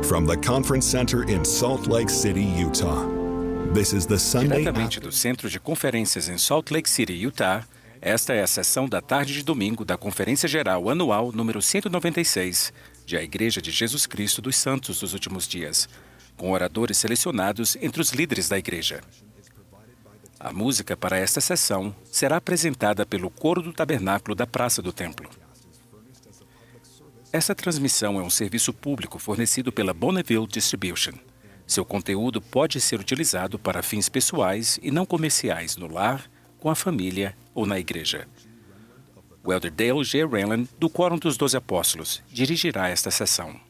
From the Conference Center in Salt Lake City, Utah. This is the Sunday Diretamente do Centro de Conferências em Salt Lake City, Utah, esta é a sessão da tarde de domingo da Conferência Geral Anual número 196 de A Igreja de Jesus Cristo dos Santos dos Últimos Dias, com oradores selecionados entre os líderes da igreja. A música para esta sessão será apresentada pelo Coro do Tabernáculo da Praça do Templo. Essa transmissão é um serviço público fornecido pela Bonneville Distribution. Seu conteúdo pode ser utilizado para fins pessoais e não comerciais no lar, com a família ou na igreja. O Elder Dale G. Raylan, do Quórum dos 12 Apóstolos, dirigirá esta sessão.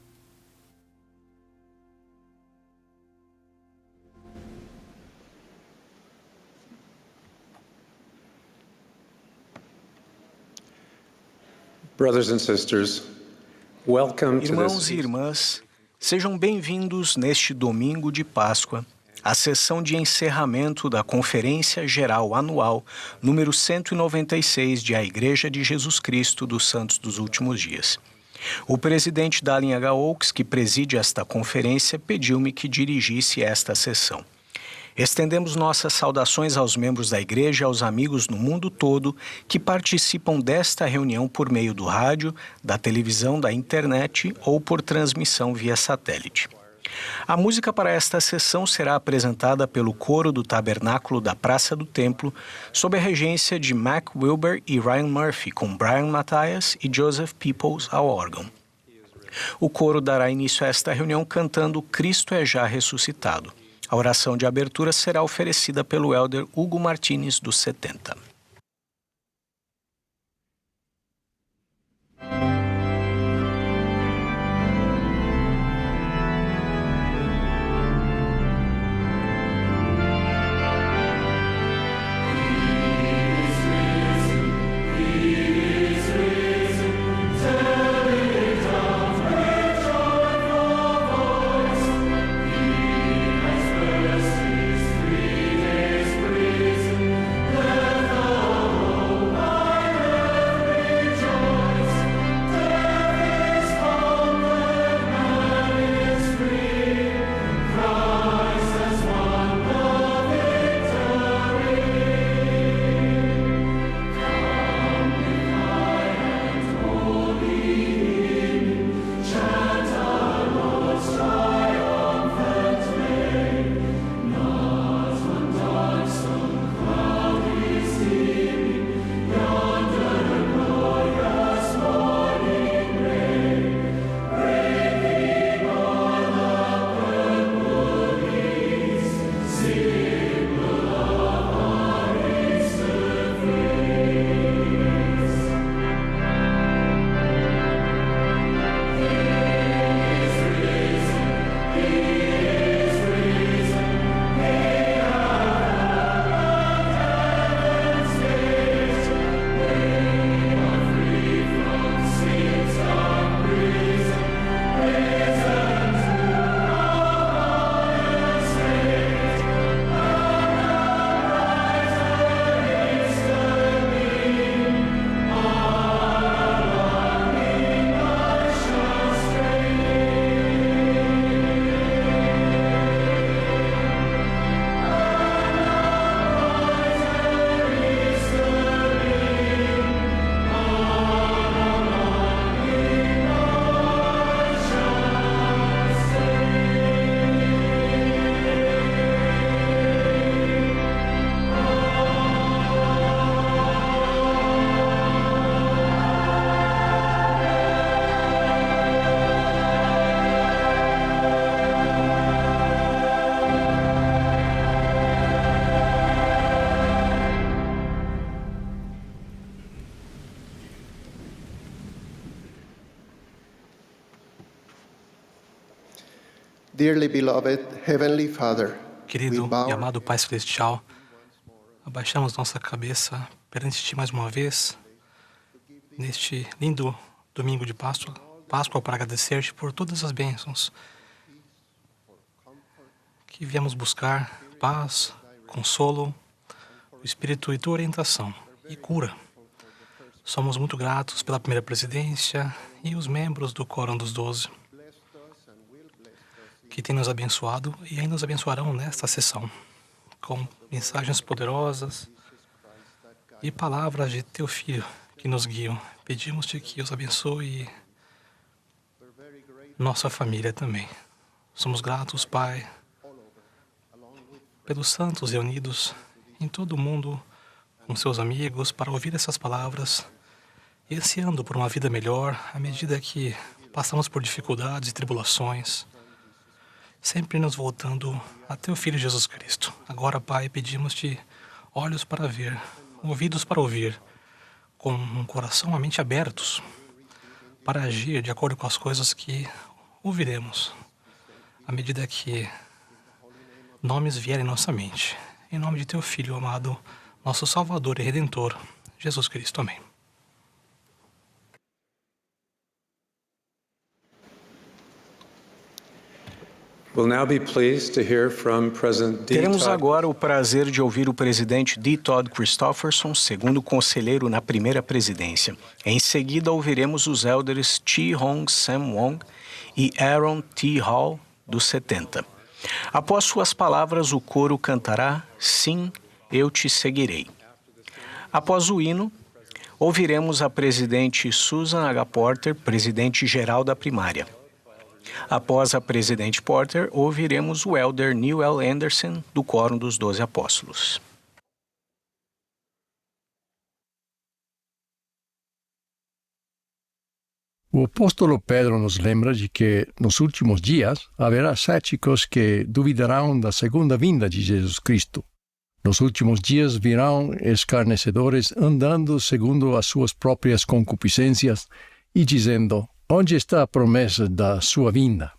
Brothers and sisters, welcome to Irmãos this. e irmãs, sejam bem-vindos neste domingo de Páscoa, à sessão de encerramento da Conferência Geral Anual número 196 de A Igreja de Jesus Cristo dos Santos dos Últimos Dias. O presidente Dallin H. Oaks, que preside esta conferência, pediu-me que dirigisse esta sessão. Estendemos nossas saudações aos membros da igreja e aos amigos no mundo todo que participam desta reunião por meio do rádio, da televisão, da internet ou por transmissão via satélite. A música para esta sessão será apresentada pelo Coro do Tabernáculo da Praça do Templo, sob a regência de Mac Wilber e Ryan Murphy, com Brian Matthias e Joseph Peoples ao órgão. O coro dará início a esta reunião cantando Cristo é já ressuscitado. A oração de abertura será oferecida pelo Elder Hugo Martínez, dos 70. Dearly beloved Heavenly Father, Querido e amado Pai Celestial, abaixamos nossa cabeça perante Ti mais uma vez, neste lindo domingo de Páscoa, para agradecer-Te por todas as bênçãos que viemos buscar, paz, consolo, o Espírito e Tua orientação e cura. Somos muito gratos pela primeira presidência e os membros do Quórum dos 12. que têm nos abençoado e ainda nos abençoarão nesta sessão, com mensagens poderosas e palavras de Teu Filho que nos guiam. Pedimos-te que os abençoe nossa família também. Somos gratos, Pai, pelos santos reunidos em todo o mundo com seus amigos para ouvir essas palavras e ansiando por uma vida melhor à medida que passamos por dificuldades e tribulações, sempre nos voltando a Teu Filho Jesus Cristo. Agora, Pai, pedimos-te olhos para ver, ouvidos para ouvir, com um coração e uma mente abertos para agir de acordo com as coisas que ouviremos, à medida que nomes vierem em nossa mente. Em nome de Teu Filho amado, nosso Salvador e Redentor, Jesus Cristo. Amém. Teremos agora o prazer de ouvir o presidente D. Todd Christofferson, segundo conselheiro na primeira presidência. Em seguida, ouviremos os elders Chi Hong Sam Wong e Aaron T. Hall, dos 70. Após suas palavras, o coro cantará Sim, eu te seguirei. Após o hino, ouviremos a presidente Susan H. Porter, presidente-geral da primária. Após a presidente Porter, ouviremos o elder Neil L. Anderson, do Quórum dos 12 Apóstolos. O apóstolo Pedro nos lembra de que, nos últimos dias, haverá céticos que duvidarão da segunda vinda de Jesus Cristo. Nos últimos dias virão escarnecedores andando segundo as suas próprias concupiscências e dizendo: onde está a promessa da sua vinda?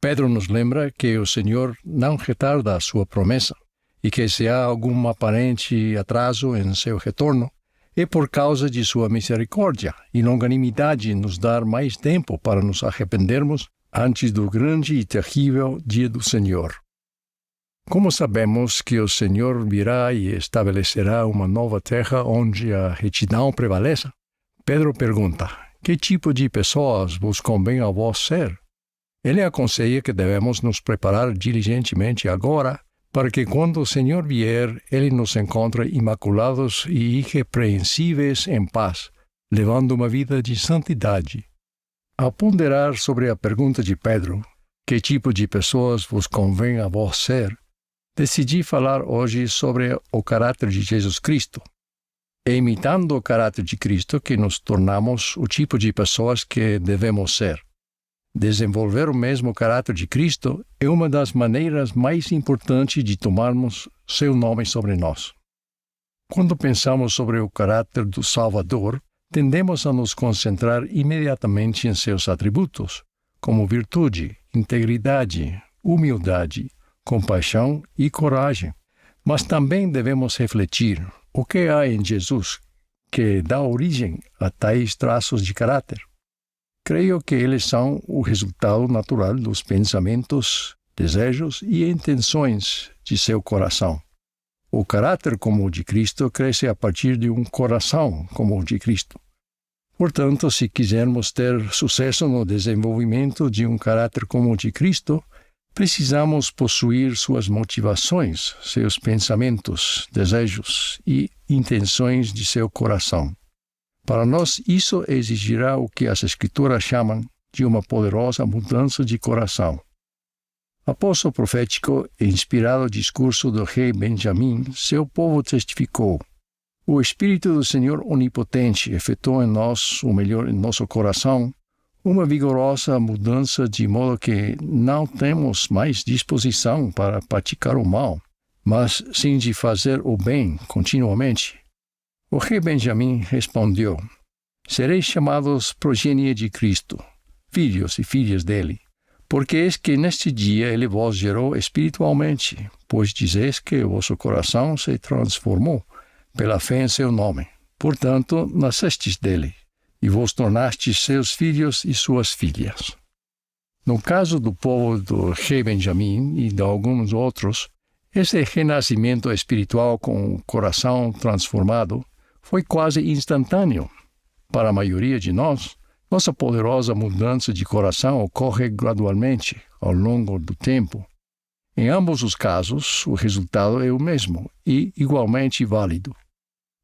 Pedro nos lembra que o Senhor não retarda a sua promessa e que se há algum aparente atraso em seu retorno, é por causa de sua misericórdia e longanimidade nos dar mais tempo para nos arrependermos antes do grande e terrível dia do Senhor. Como sabemos que o Senhor virá e estabelecerá uma nova terra onde a retidão prevaleça? Pedro pergunta: que tipo de pessoas vos convém a vós ser? Ele aconselha que devemos nos preparar diligentemente agora, para que quando o Senhor vier, Ele nos encontre imaculados e irrepreensíveis em paz, levando uma vida de santidade. Ao ponderar sobre a pergunta de Pedro, que tipo de pessoas vos convém a vós ser, decidi falar hoje sobre o caráter de Jesus Cristo. É imitando o caráter de Cristo que nos tornamos o tipo de pessoas que devemos ser. Desenvolver o mesmo caráter de Cristo é uma das maneiras mais importantes de tomarmos seu nome sobre nós. Quando pensamos sobre o caráter do Salvador, tendemos a nos concentrar imediatamente em seus atributos, como virtude, integridade, humildade, compaixão e coragem. Mas também devemos refletir o que há em Jesus que dá origem a tais traços de caráter. Creio que eles são o resultado natural dos pensamentos, desejos e intenções de seu coração. O caráter como o de Cristo cresce a partir de um coração como o de Cristo. Portanto, se quisermos ter sucesso no desenvolvimento de um caráter como o de Cristo, precisamos possuir suas motivações, seus pensamentos, desejos e intenções de seu coração. Para nós, isso exigirá o que as Escrituras chamam de uma poderosa mudança de coração. Após o profético e inspirado discurso do rei Benjamim, seu povo testificou: o Espírito do Senhor Onipotente efetuou em nós, ou melhor, em nosso coração, uma vigorosa mudança de modo que não temos mais disposição para praticar o mal, mas sim de fazer o bem continuamente. O rei Benjamim respondeu: sereis chamados progenie de Cristo, filhos e filhas dele, porque eis que neste dia ele vos gerou espiritualmente, pois dizeis que o vosso coração se transformou pela fé em seu nome. Portanto, nascestes dele, e vos tornastes seus filhos e suas filhas. No caso do povo do rei Benjamim e de alguns outros, esse renascimento espiritual com o coração transformado foi quase instantâneo. Para a maioria de nós, nossa poderosa mudança de coração ocorre gradualmente, ao longo do tempo. Em ambos os casos, o resultado é o mesmo e igualmente válido.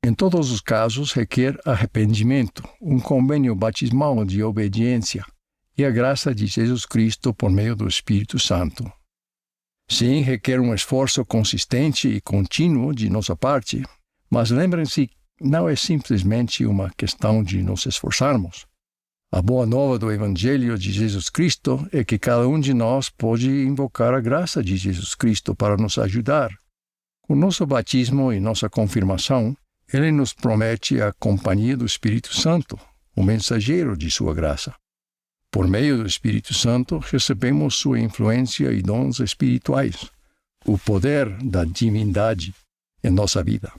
Em todos os casos, requer arrependimento, um convênio batismal de obediência e a graça de Jesus Cristo por meio do Espírito Santo. Sim, requer um esforço consistente e contínuo de nossa parte, mas lembrem-se, não é simplesmente uma questão de nos esforçarmos. A boa nova do Evangelho de Jesus Cristo é que cada um de nós pode invocar a graça de Jesus Cristo para nos ajudar. Com nosso batismo e nossa confirmação, Ele nos promete a companhia do Espírito Santo, o mensageiro de sua graça. Por meio do Espírito Santo, recebemos sua influência e dons espirituais, o poder da divindade em nossa vida.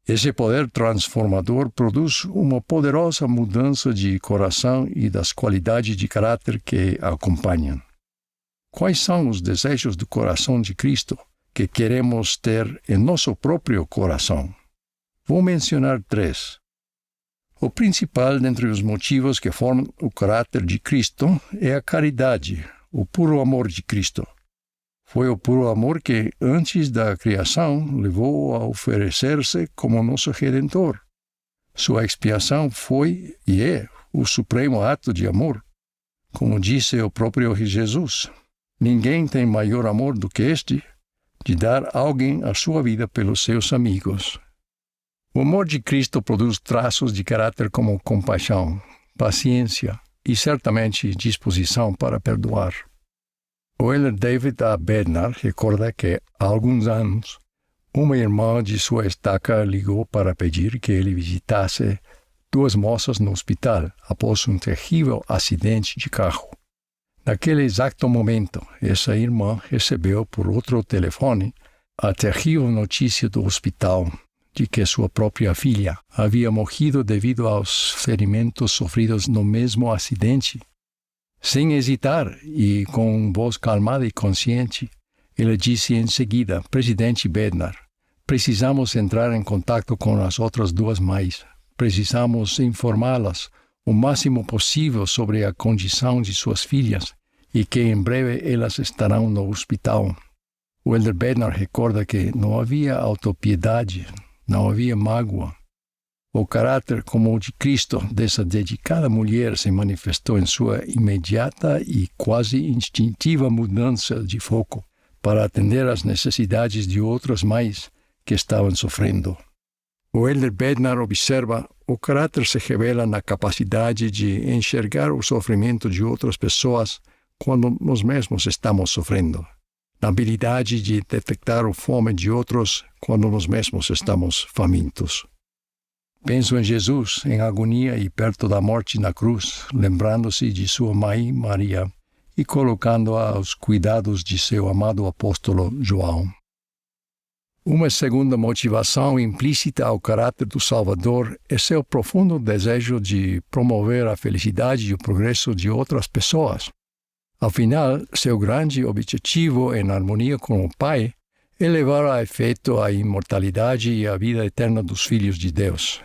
Esse poder transformador produz uma poderosa mudança de coração e das qualidades de caráter que a acompanham. Quais são os desejos do coração de Cristo que queremos ter em nosso próprio coração? Vou mencionar 3. O principal dentre os motivos que formam o caráter de Cristo é a caridade, o puro amor de Cristo. Foi o puro amor que, antes da criação, levou a oferecer-se como nosso Redentor. Sua expiação foi e é o supremo ato de amor. Como disse o próprio Jesus, ninguém tem maior amor do que este, de dar alguém a sua vida pelos seus amigos. O amor de Cristo produz traços de caráter como compaixão, paciência e, certamente, disposição para perdoar. O elder David A. Bednar recorda que, há alguns anos, uma irmã de sua estaca ligou para pedir que ele visitasse 2 moças no hospital após um terrível acidente de carro. Naquele exato momento, essa irmã recebeu por outro telefone a terrível notícia do hospital de que sua própria filha havia morrido devido aos ferimentos sofridos no mesmo acidente. Sem hesitar e com voz calmada e consciente, ele disse em seguida: Presidente Bednar, precisamos entrar em contato com as outras 2 mães. Precisamos informá-las o máximo possível sobre a condição de suas filhas e que em breve elas estarão no hospital. O elder Bednar recorda que não havia autopiedade, não havia mágoa. O caráter como o de Cristo dessa dedicada mulher se manifestou em sua imediata e quase instintiva mudança de foco para atender às necessidades de outras mães que estavam sofrendo. O elder Bednar observa: o caráter se revela na capacidade de enxergar o sofrimento de outras pessoas quando nós mesmos estamos sofrendo, na habilidade de detectar a fome de outros quando nós mesmos estamos famintos. Penso em Jesus, em agonia e perto da morte na cruz, lembrando-se de sua mãe, Maria, e colocando-a aos cuidados de seu amado apóstolo João. Uma segunda motivação implícita ao caráter do Salvador é seu profundo desejo de promover a felicidade e o progresso de outras pessoas. Afinal, seu grande objetivo, em harmonia com o Pai, é levar a efeito a imortalidade e a vida eterna dos filhos de Deus.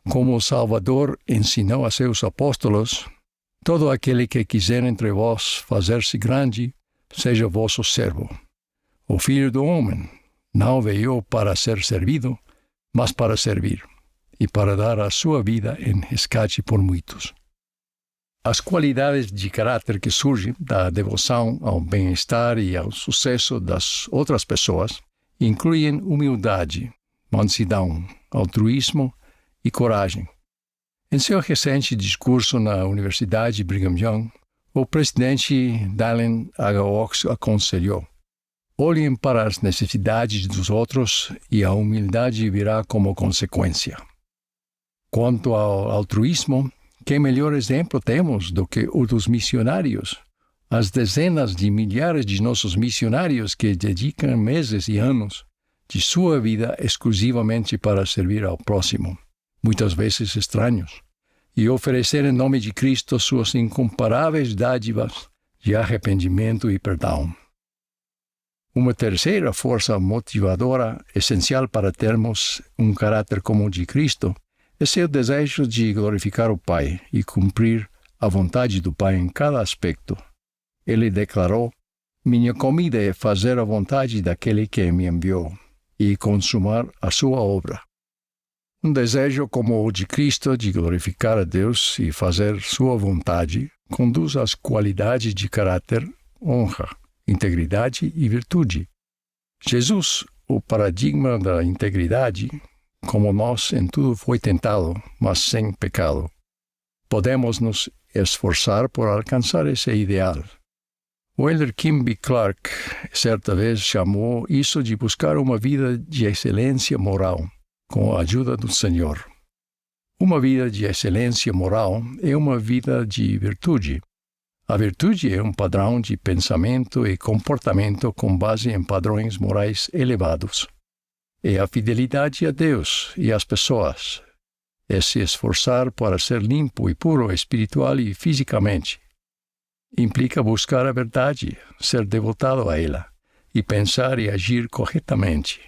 Como o Salvador ensinou a seus apóstolos: todo aquele que quiser entre vós fazer-se grande, seja vosso servo. O Filho do Homem não veio para ser servido, mas para servir, e para dar a sua vida em resgate por muitos. As qualidades de caráter que surgem da devoção ao bem-estar e ao sucesso das outras pessoas incluem humildade, mansidão, altruísmo e coragem. Em seu recente discurso na Universidade Brigham Young, o presidente Dallin H. Oaks aconselhou: olhem para as necessidades dos outros e a humildade virá como consequência. Quanto ao altruísmo, que melhor exemplo temos do que o dos missionários? As dezenas de milhares de nossos missionários que dedicam meses e anos de sua vida exclusivamente para servir ao próximo, muitas vezes estranhos, e oferecer em nome de Cristo suas incomparáveis dádivas de arrependimento e perdão. Uma terceira força motivadora essencial para termos um caráter como o de Cristo é seu desejo de glorificar o Pai e cumprir a vontade do Pai em cada aspecto. ele declarou: minha comida é fazer a vontade daquele que me enviou e consumar a sua obra. Um desejo como o de Cristo de glorificar a Deus e fazer sua vontade conduz às qualidades de caráter, honra, integridade e virtude. Jesus, o paradigma da integridade, como nós em tudo foi tentado, mas sem pecado. Podemos nos esforçar por alcançar esse ideal. O elder Kimby Clark certa vez chamou isso de buscar uma vida de excelência moral, com a ajuda do Senhor. Uma vida de excelência moral é uma vida de virtude. A virtude é um padrão de pensamento e comportamento com base em padrões morais elevados. É a fidelidade a Deus e às pessoas. É se esforçar para ser limpo e puro espiritual e fisicamente. Implica buscar a verdade, ser devotado a ela, e pensar e agir corretamente.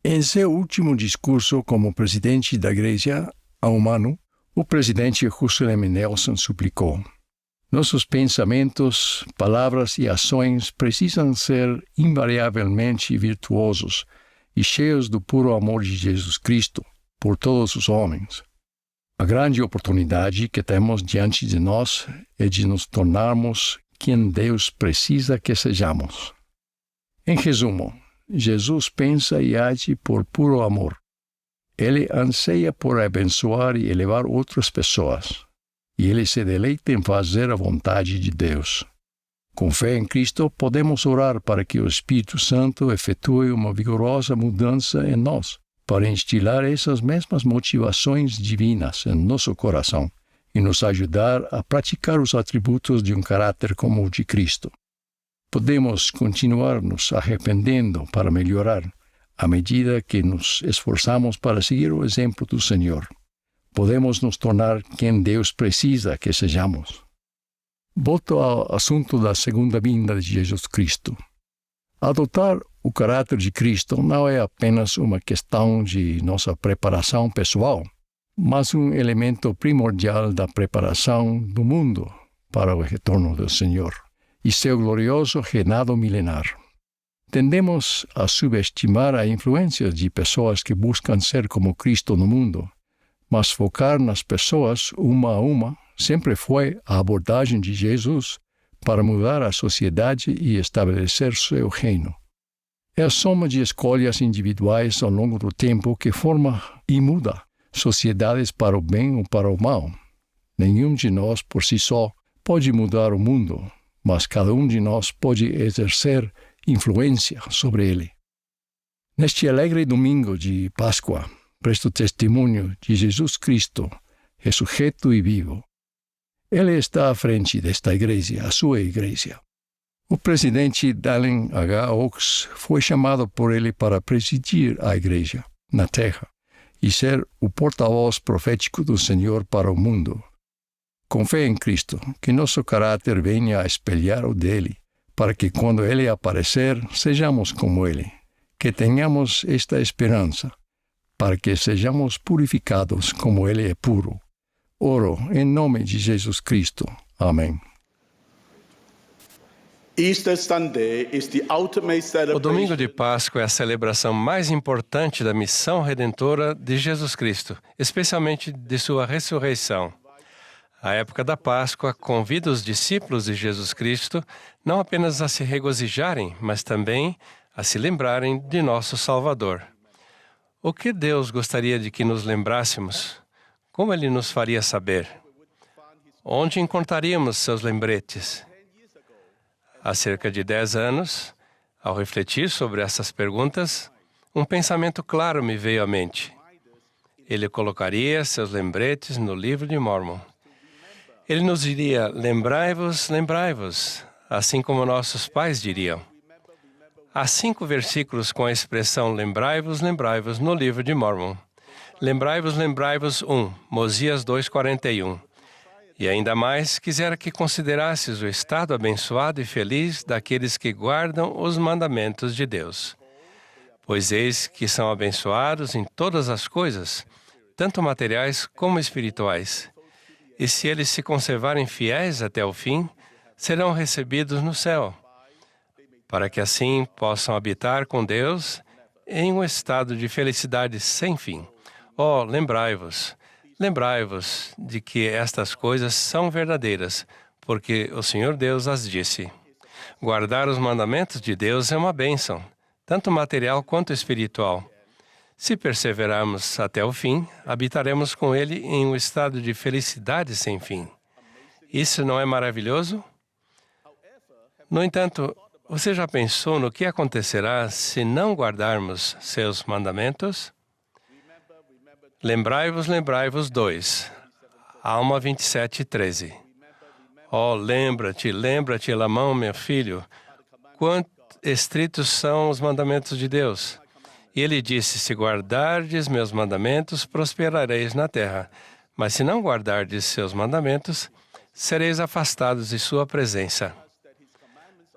Em seu último discurso como presidente da Igreja ao Humano, o presidente Russell M. Nelson suplicou: nossos pensamentos, palavras e ações precisam ser invariavelmente virtuosos e cheios do puro amor de Jesus Cristo por todos os homens. A grande oportunidade que temos diante de nós é de nos tornarmos quem Deus precisa que sejamos. Em resumo, Jesus pensa e age por puro amor. Ele anseia por abençoar e elevar outras pessoas. E ele se deleita em fazer a vontade de Deus. Com fé em Cristo, podemos orar para que o Espírito Santo efetue uma vigorosa mudança em nós, para instilar essas mesmas motivações divinas em nosso coração e nos ajudar a praticar os atributos de um caráter como o de Cristo. Podemos continuar nos arrependendo para melhorar, à medida que nos esforçamos para seguir o exemplo do Senhor. Podemos nos tornar quem Deus precisa que sejamos. Volto ao assunto da segunda vinda de Jesus Cristo. Adotar o caráter de Cristo não é apenas uma questão de nossa preparação pessoal, mas um elemento primordial da preparação do mundo para o retorno do Senhor e seu glorioso reinado milenar. Tendemos a subestimar a influência de pessoas que buscam ser como Cristo no mundo, mas focar nas pessoas uma a uma sempre foi a abordagem de Jesus para mudar a sociedade e estabelecer seu reino. É a soma de escolhas individuais ao longo do tempo que forma e muda sociedades para o bem ou para o mal. Nenhum de nós, por si só, pode mudar o mundo, mas cada um de nós pode exercer influência sobre ele. Neste alegre domingo de Páscoa, presto testemunho de Jesus Cristo, ressurreto e vivo. Ele está à frente desta igreja, a sua igreja. O presidente Dallin H. Oaks foi chamado por ele para presidir a igreja na terra e ser o porta-voz profético do Senhor para o mundo. Com fé em Cristo, que nosso caráter venha a espelhar o dele, para que quando ele aparecer, sejamos como ele. Que tenhamos esta esperança, para que sejamos purificados como ele é puro. Oro em nome de Jesus Cristo. Amém. O domingo de Páscoa é a celebração mais importante da missão redentora de Jesus Cristo, especialmente de sua ressurreição. A época da Páscoa convida os discípulos de Jesus Cristo não apenas a se regozijarem, mas também a se lembrarem de nosso Salvador. O que Deus gostaria de que nos lembrássemos? Como Ele nos faria saber? Onde encontraríamos seus lembretes? Há cerca de 10 anos, ao refletir sobre essas perguntas, um pensamento claro me veio à mente. Ele colocaria seus lembretes no livro de Mórmon. Ele nos diria: lembrai-vos, lembrai-vos, assim como nossos pais diriam. Há 5 versículos com a expressão lembrai-vos, lembrai-vos no livro de Mórmon. Lembrai-vos, lembrai-vos 1, Mosias 2:41. E ainda mais, quisera que considerasses o estado abençoado e feliz daqueles que guardam os mandamentos de Deus. Pois eis que são abençoados em todas as coisas, tanto materiais como espirituais. E se eles se conservarem fiéis até o fim, serão recebidos no céu, para que assim possam habitar com Deus em um estado de felicidade sem fim. Oh, lembrai-vos de que estas coisas são verdadeiras, porque o Senhor Deus as disse. Guardar os mandamentos de Deus é uma bênção, tanto material quanto espiritual. Se perseverarmos até o fim, habitaremos com Ele em um estado de felicidade sem fim. Isso não é maravilhoso? No entanto, você já pensou no que acontecerá se não guardarmos seus mandamentos? Lembrai-vos 2. Alma 27:13. Oh, lembra-te, Elamão, meu filho, quão estritos são os mandamentos de Deus. E ele disse, se guardardes meus mandamentos, prosperareis na terra. Mas se não guardardes seus mandamentos, sereis afastados de sua presença.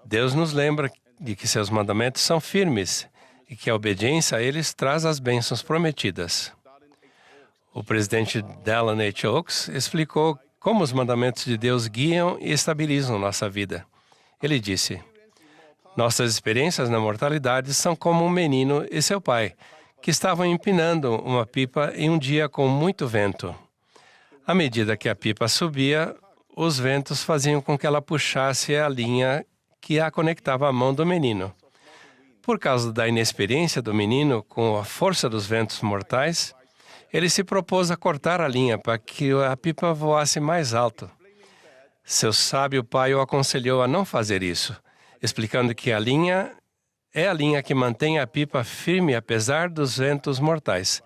Deus nos lembra de que seus mandamentos são firmes e que a obediência a eles traz as bênçãos prometidas. O presidente Dallin H. Oaks explicou como os mandamentos de Deus guiam e estabilizam nossa vida. Ele disse, nossas experiências na mortalidade são como um menino e seu pai, que estavam empinando uma pipa em um dia com muito vento. À medida que a pipa subia, os ventos faziam com que ela puxasse a linha que a conectava à mão do menino. Por causa da inexperiência do menino com a força dos ventos mortais, ele se propôs a cortar a linha para que a pipa voasse mais alto. Seu sábio pai o aconselhou a não fazer isso, explicando que a linha é a linha que mantém a pipa firme apesar dos ventos mortais.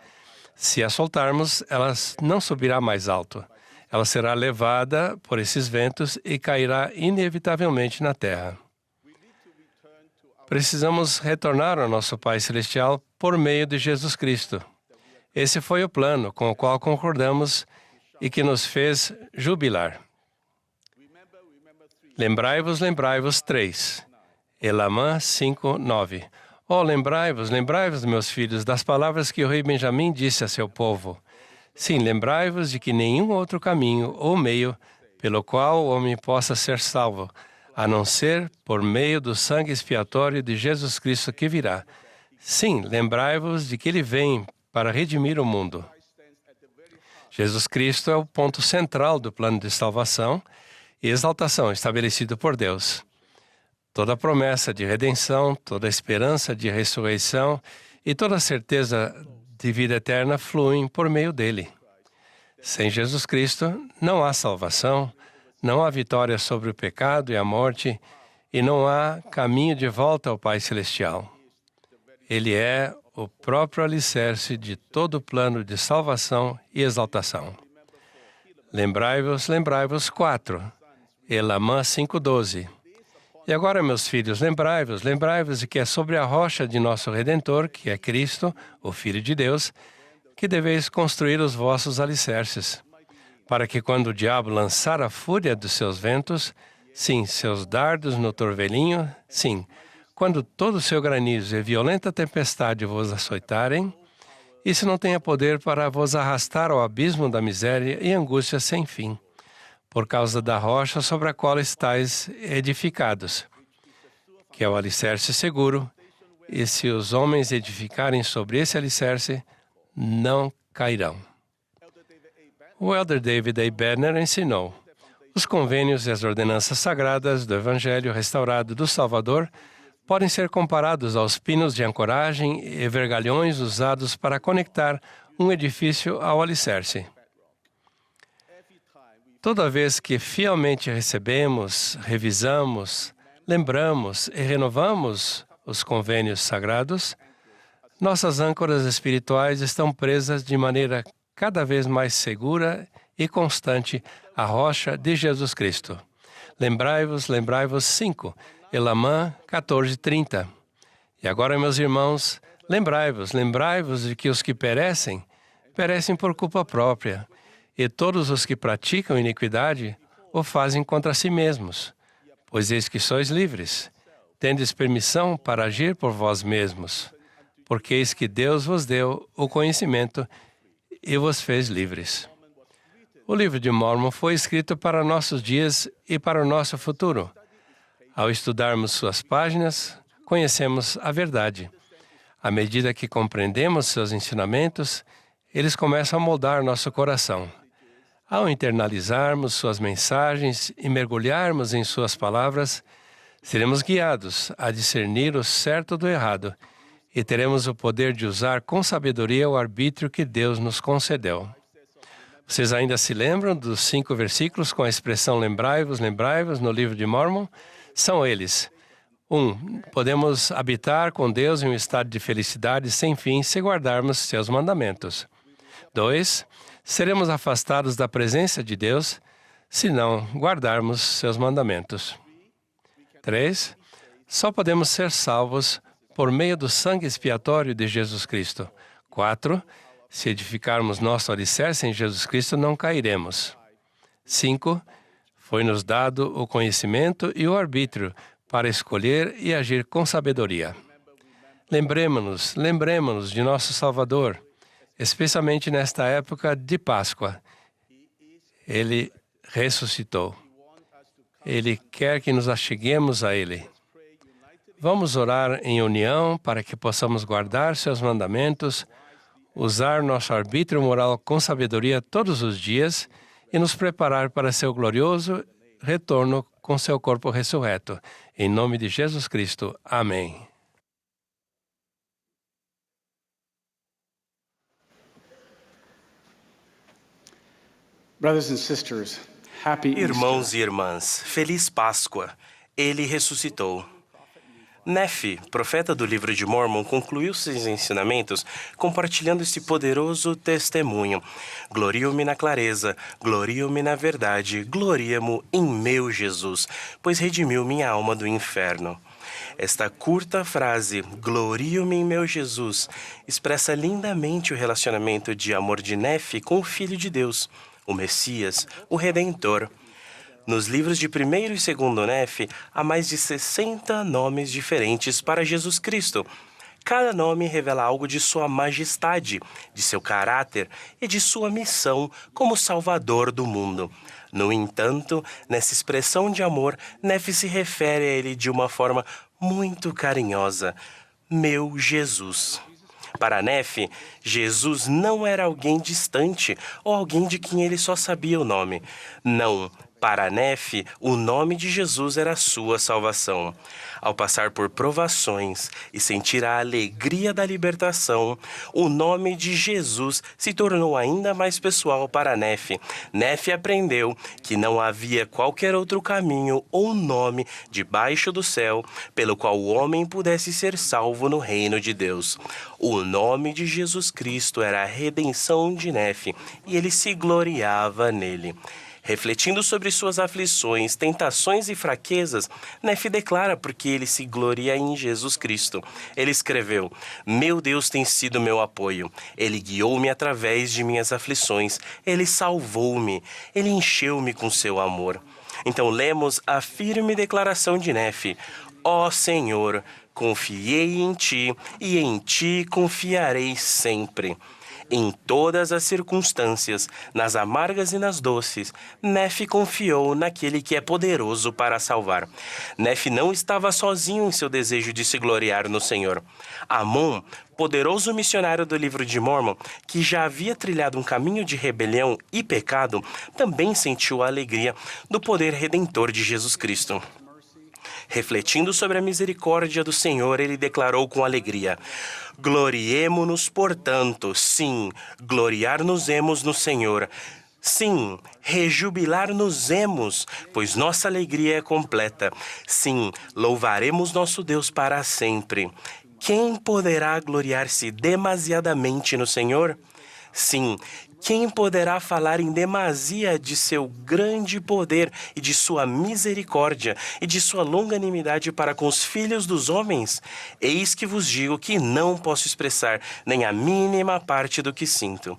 Se a soltarmos, ela não subirá mais alto. Ela será levada por esses ventos e cairá inevitavelmente na terra. Precisamos retornar ao nosso Pai Celestial por meio de Jesus Cristo. Esse foi o plano com o qual concordamos e que nos fez jubilar. Lembrai-vos 3. Elamã 5:9. Oh, lembrai-vos, meus filhos, das palavras que o rei Benjamim disse a seu povo. Sim, lembrai-vos de que nenhum outro caminho ou meio pelo qual o homem possa ser salvo, a não ser por meio do sangue expiatório de Jesus Cristo que virá. Sim, lembrai-vos de que ele vem para redimir o mundo. Jesus Cristo é o ponto central do plano de salvação e exaltação estabelecido por Deus. Toda promessa de redenção, toda esperança de ressurreição e toda certeza de vida eterna fluem por meio dele. Sem Jesus Cristo, não há salvação, não há vitória sobre o pecado e a morte, e não há caminho de volta ao Pai Celestial. Ele é o próprio alicerce de todo o plano de salvação e exaltação. Lembrai-vos 4. Elamã 5:12. E agora, meus filhos, lembrai-vos de que é sobre a rocha de nosso Redentor, que é Cristo, o Filho de Deus, que deveis construir os vossos alicerces, para que quando o diabo lançar a fúria dos seus ventos, sim, seus dardos no torvelinho, sim, quando todo o seu granizo e violenta tempestade vos açoitarem, isso não tenha poder para vos arrastar ao abismo da miséria e angústia sem fim, por causa da rocha sobre a qual estáis edificados, que é o alicerce seguro, e se os homens edificarem sobre esse alicerce, não cairão. O elder David A. Benner ensinou: os convênios e as ordenanças sagradas do Evangelho restaurado do Salvador podem ser comparados aos pinos de ancoragem e vergalhões usados para conectar um edifício ao alicerce. Toda vez que fielmente recebemos, revisamos, lembramos e renovamos os convênios sagrados, nossas âncoras espirituais estão presas de maneira cada vez mais segura e constante à rocha de Jesus Cristo. Lembrai-vos 5, Elamã 14:30. E agora, meus irmãos, lembrai-vos de que os que perecem por culpa própria, e todos os que praticam iniquidade o fazem contra si mesmos. Pois eis que sois livres, tendes permissão para agir por vós mesmos, porque eis que Deus vos deu o conhecimento e vos fez livres. O livro de Mórmon foi escrito para nossos dias e para o nosso futuro. Ao estudarmos suas páginas, conhecemos a verdade. À medida que compreendemos seus ensinamentos, eles começam a moldar nosso coração. Ao internalizarmos suas mensagens e mergulharmos em suas palavras, seremos guiados a discernir o certo do errado e teremos o poder de usar com sabedoria o arbítrio que Deus nos concedeu. Vocês ainda se lembram dos 5 versículos com a expressão lembrai-vos, lembrai-vos no livro de Mórmon? São eles. 1. Podemos habitar com Deus em um estado de felicidade sem fim se guardarmos seus mandamentos. 2. Seremos afastados da presença de Deus se não guardarmos seus mandamentos. 3. Só podemos ser salvos por meio do sangue expiatório de Jesus Cristo. 4. Se edificarmos nosso alicerce em Jesus Cristo, não cairemos. 5. Foi-nos dado o conhecimento e o arbítrio para escolher e agir com sabedoria. Lembremos-nos de nosso Salvador, especialmente nesta época de Páscoa. Ele ressuscitou. Ele quer que nos acheguemos a Ele. Vamos orar em união para que possamos guardar seus mandamentos, usar nosso arbítrio moral com sabedoria todos os dias e nos preparar para seu glorioso retorno com seu corpo ressurreto. Em nome de Jesus Cristo. Amém. Irmãos e irmãs, feliz Páscoa. Ele ressuscitou. Nefi, profeta do livro de Mórmon, concluiu seus ensinamentos compartilhando esse poderoso testemunho. Glorio-me na clareza, glorio-me na verdade, gloria-mo em meu Jesus, pois redimiu minha alma do inferno. Esta curta frase, glorio-me em meu Jesus, expressa lindamente o relacionamento de amor de Nefi com o Filho de Deus, o Messias, o Redentor. Nos livros de 1º e 2º Nefi, há mais de 60 nomes diferentes para Jesus Cristo. Cada nome revela algo de sua majestade, de seu caráter e de sua missão como Salvador do mundo. No entanto, nessa expressão de amor, Nefi se refere a ele de uma forma muito carinhosa. Meu Jesus. Para Nefi, Jesus não era alguém distante ou alguém de quem ele só sabia o nome. Não. Para Nefi, o nome de Jesus era a sua salvação. Ao passar por provações e sentir a alegria da libertação, o nome de Jesus se tornou ainda mais pessoal para Nefi. Nefi aprendeu que não havia qualquer outro caminho ou nome debaixo do céu pelo qual o homem pudesse ser salvo no reino de Deus. O nome de Jesus Cristo era a redenção de Nefi e ele se gloriava nele. Refletindo sobre suas aflições, tentações e fraquezas, Nefi declara porque ele se gloria em Jesus Cristo. Ele escreveu: meu Deus tem sido meu apoio. Ele guiou-me através de minhas aflições. Ele salvou-me. Ele encheu-me com seu amor. Então lemos a firme declaração de Nefi: ó Senhor, confiei em Ti e em Ti confiarei sempre. Em todas as circunstâncias, nas amargas e nas doces, Nefi confiou naquele que é poderoso para salvar. Nefi não estava sozinho em seu desejo de se gloriar no Senhor. Amon, poderoso missionário do livro de Mórmon, que já havia trilhado um caminho de rebelião e pecado, também sentiu a alegria do poder redentor de Jesus Cristo. Refletindo sobre a misericórdia do Senhor, ele declarou com alegria: gloriemo-nos, portanto, sim, gloriar-nos-emos no Senhor. Sim, rejubilar-nos-emos, pois nossa alegria é completa. Sim, louvaremos nosso Deus para sempre. Quem poderá gloriar-se demasiadamente no Senhor? Sim, quem poderá falar em demasia de seu grande poder e de sua misericórdia e de sua longanimidade para com os filhos dos homens? Eis que vos digo que não posso expressar nem a mínima parte do que sinto.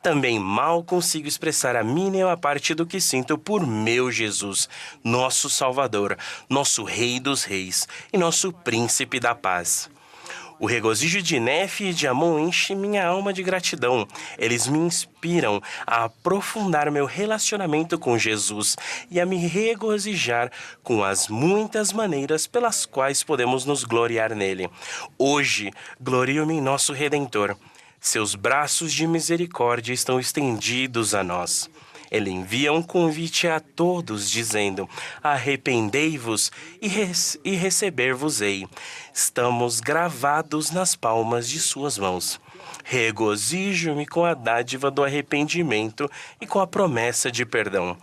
Também mal consigo expressar a mínima parte do que sinto por meu Jesus, nosso Salvador, nosso Rei dos Reis e nosso Príncipe da Paz. O regozijo de Nefe e de Amon enche minha alma de gratidão. Eles me inspiram a aprofundar meu relacionamento com Jesus e a me regozijar com as muitas maneiras pelas quais podemos nos gloriar nele. Hoje, glorio-me em nosso Redentor. Seus braços de misericórdia estão estendidos a nós. Ele envia um convite a todos, dizendo: arrependei-vos e receber-vos-ei. Estamos gravados nas palmas de suas mãos. Regozijo-me com a dádiva do arrependimento e com a promessa de perdão.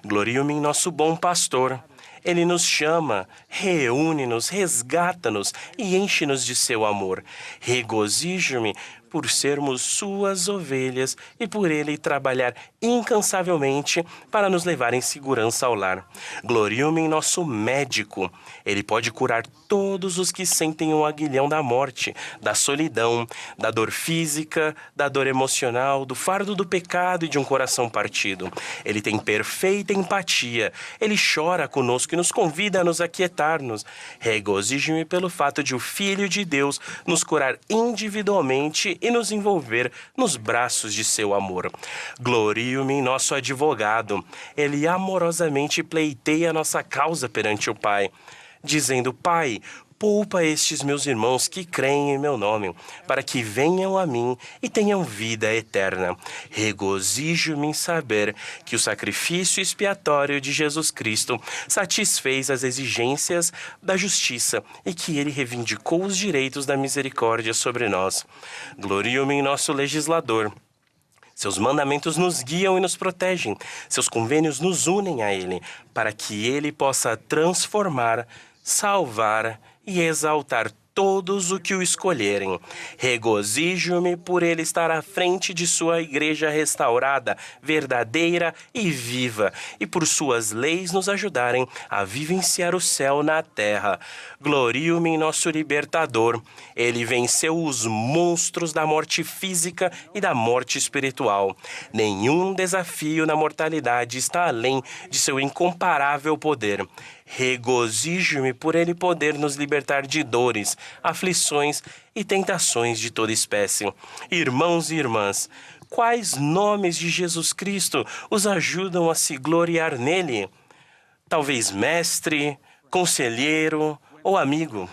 Glorio-me em nosso bom pastor. Ele nos chama, reúne-nos, resgata-nos e enche-nos de seu amor. Regozijo-me por sermos suas ovelhas e por ele trabalhar incansavelmente para nos levar em segurança ao lar. Glorio-me em nosso médico. Ele pode curar todos os que sentem o aguilhão da morte, da solidão, da dor física, da dor emocional, do fardo do pecado e de um coração partido. Ele tem perfeita empatia. Ele chora conosco e nos convida a nos aquietar-nos. Regozijo-me pelo fato de o Filho de Deus nos curar individualmente e nos envolver nos braços de seu amor. Glorio-me em nosso advogado. Ele amorosamente pleiteia nossa causa perante o Pai, dizendo: Pai, poupa estes meus irmãos que creem em meu nome, para que venham a mim e tenham vida eterna. Regozijo-me em saber que o sacrifício expiatório de Jesus Cristo satisfez as exigências da justiça e que ele reivindicou os direitos da misericórdia sobre nós. Glorio-me em nosso legislador. Seus mandamentos nos guiam e nos protegem. Seus convênios nos unem a ele, para que ele possa transformar, salvar e exaltar todos os que o escolherem. Regozijo-me por ele estar à frente de sua igreja restaurada, verdadeira e viva, e por suas leis nos ajudarem a vivenciar o céu na terra. Glorio-me em nosso libertador. Ele venceu os monstros da morte física e da morte espiritual. Nenhum desafio na mortalidade está além de seu incomparável poder. Regozijo-me por ele poder nos libertar de dores, aflições e tentações de toda espécie. Irmãos e irmãs, quais nomes de Jesus Cristo os ajudam a se gloriar nele? Talvez mestre, conselheiro ou amigo.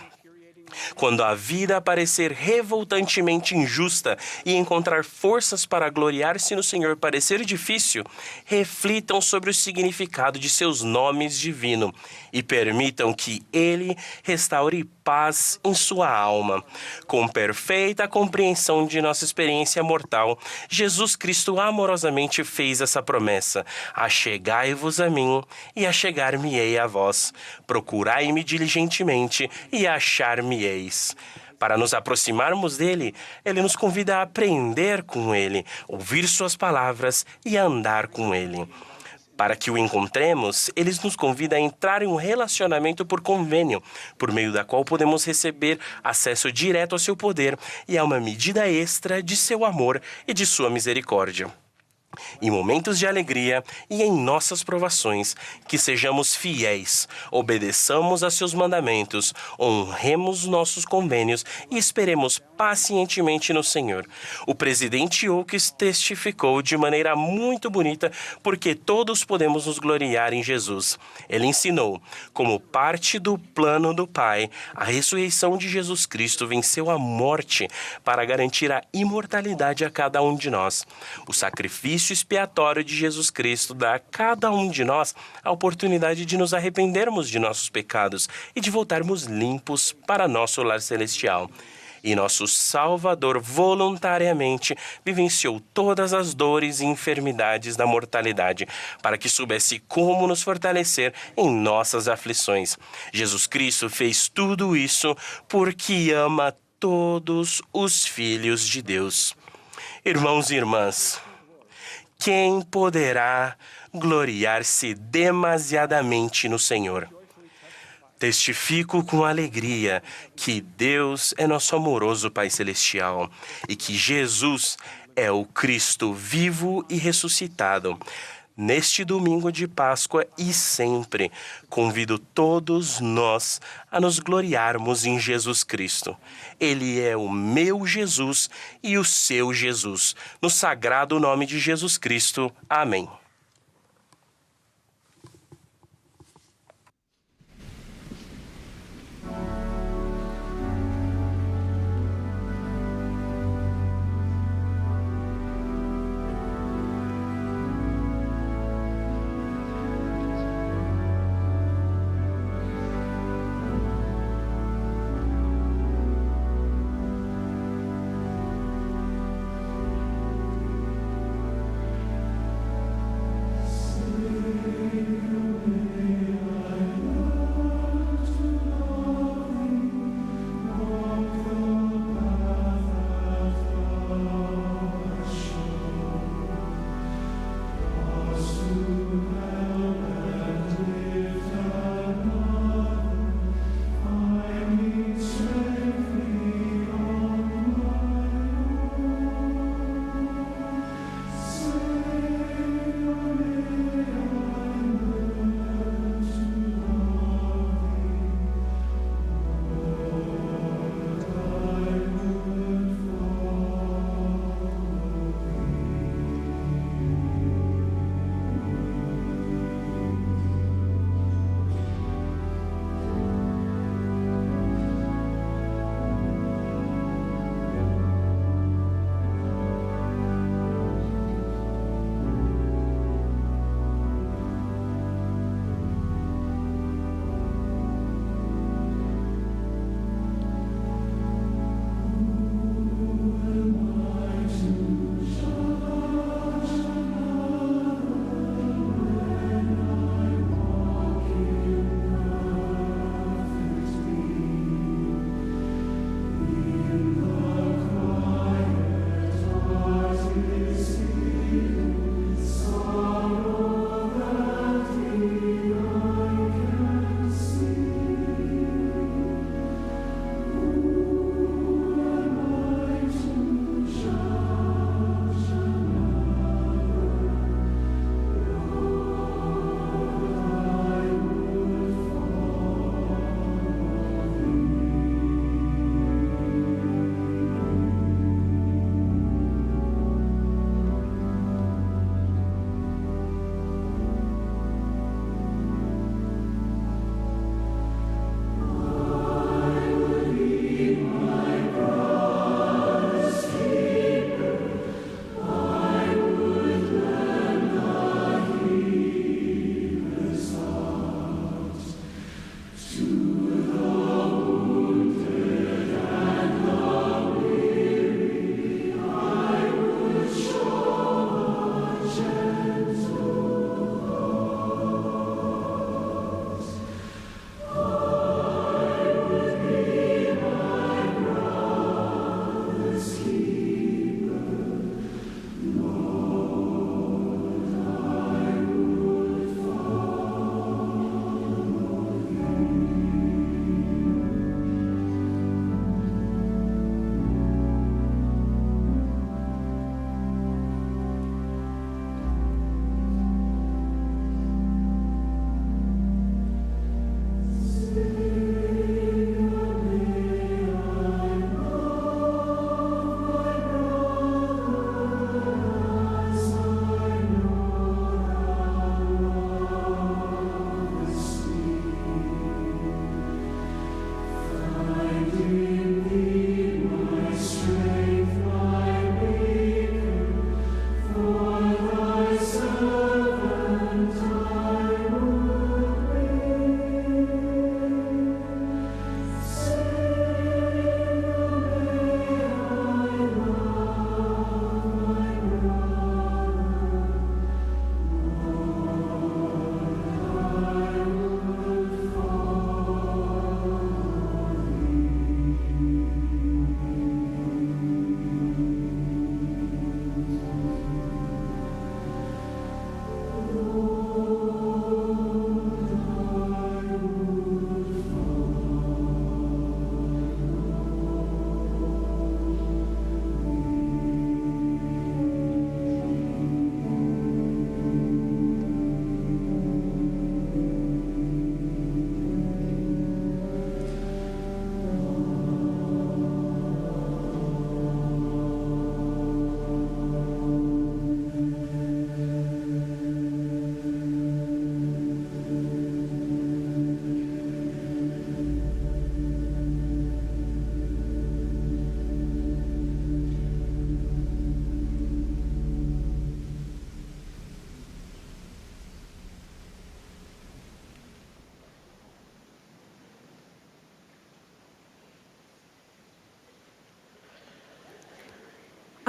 Quando a vida parecer revoltantemente injusta e encontrar forças para gloriar-se no Senhor parecer difícil, reflitam sobre o significado de seus nomes divinos e permitam que Ele restaure paz em sua alma. Com perfeita compreensão de nossa experiência mortal, Jesus Cristo amorosamente fez essa promessa: achegai-vos a mim e achegar-me-ei a vós. Procurai-me diligentemente e achar-me-eis. Para nos aproximarmos dele, ele nos convida a aprender com ele, ouvir suas palavras e a andar com ele. Para que o encontremos, ele nos convida a entrar em um relacionamento por convênio, por meio da qual podemos receber acesso direto ao seu poder e a uma medida extra de seu amor e de sua misericórdia. Em momentos de alegria e em nossas provações, que sejamos fiéis, obedeçamos a seus mandamentos, honremos nossos convênios e esperemos pacientemente no Senhor. O presidente Oakes testificou de maneira muito bonita porque todos podemos nos gloriar em Jesus. Ele ensinou, como parte do plano do Pai, a ressurreição de Jesus Cristo venceu a morte para garantir a imortalidade a cada um de nós. O sacrifício expiatório de Jesus Cristo dá a cada um de nós a oportunidade de nos arrependermos de nossos pecados e de voltarmos limpos para nosso lar celestial. E nosso Salvador voluntariamente vivenciou todas as dores e enfermidades da mortalidade, para que soubesse como nos fortalecer em nossas aflições. Jesus Cristo fez tudo isso porque ama todos os filhos de Deus. Irmãos e irmãs, quem poderá gloriar-se demasiadamente no Senhor? Testifico com alegria que Deus é nosso amoroso Pai Celestial e que Jesus é o Cristo vivo e ressuscitado. Neste domingo de Páscoa e sempre, convido todos nós a nos gloriarmos em Jesus Cristo. Ele é o meu Jesus e o seu Jesus. No sagrado nome de Jesus Cristo. Amém.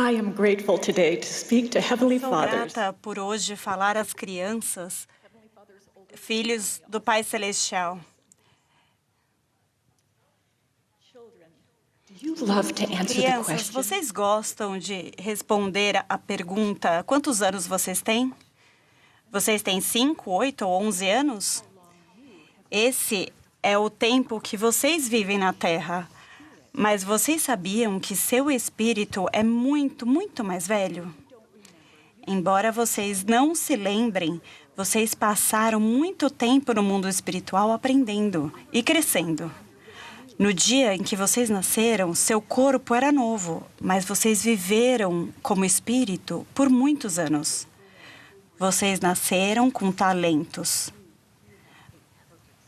I am grateful today to speak to Heavenly Sou Fathers. grata por hoje falar às crianças, filhos do Pai Celestial. Do you love to answer the Crianças, question? vocês gostam de responder a pergunta: quantos anos vocês têm? Vocês têm 5, 8 ou 11 anos? Esse é o tempo que vocês vivem na Terra. Mas vocês sabiam que seu espírito é muito, muito mais velho? Embora vocês não se lembrem, vocês passaram muito tempo no mundo espiritual aprendendo e crescendo. No dia em que vocês nasceram, seu corpo era novo, mas vocês viveram como espírito por muitos anos. Vocês nasceram com talentos.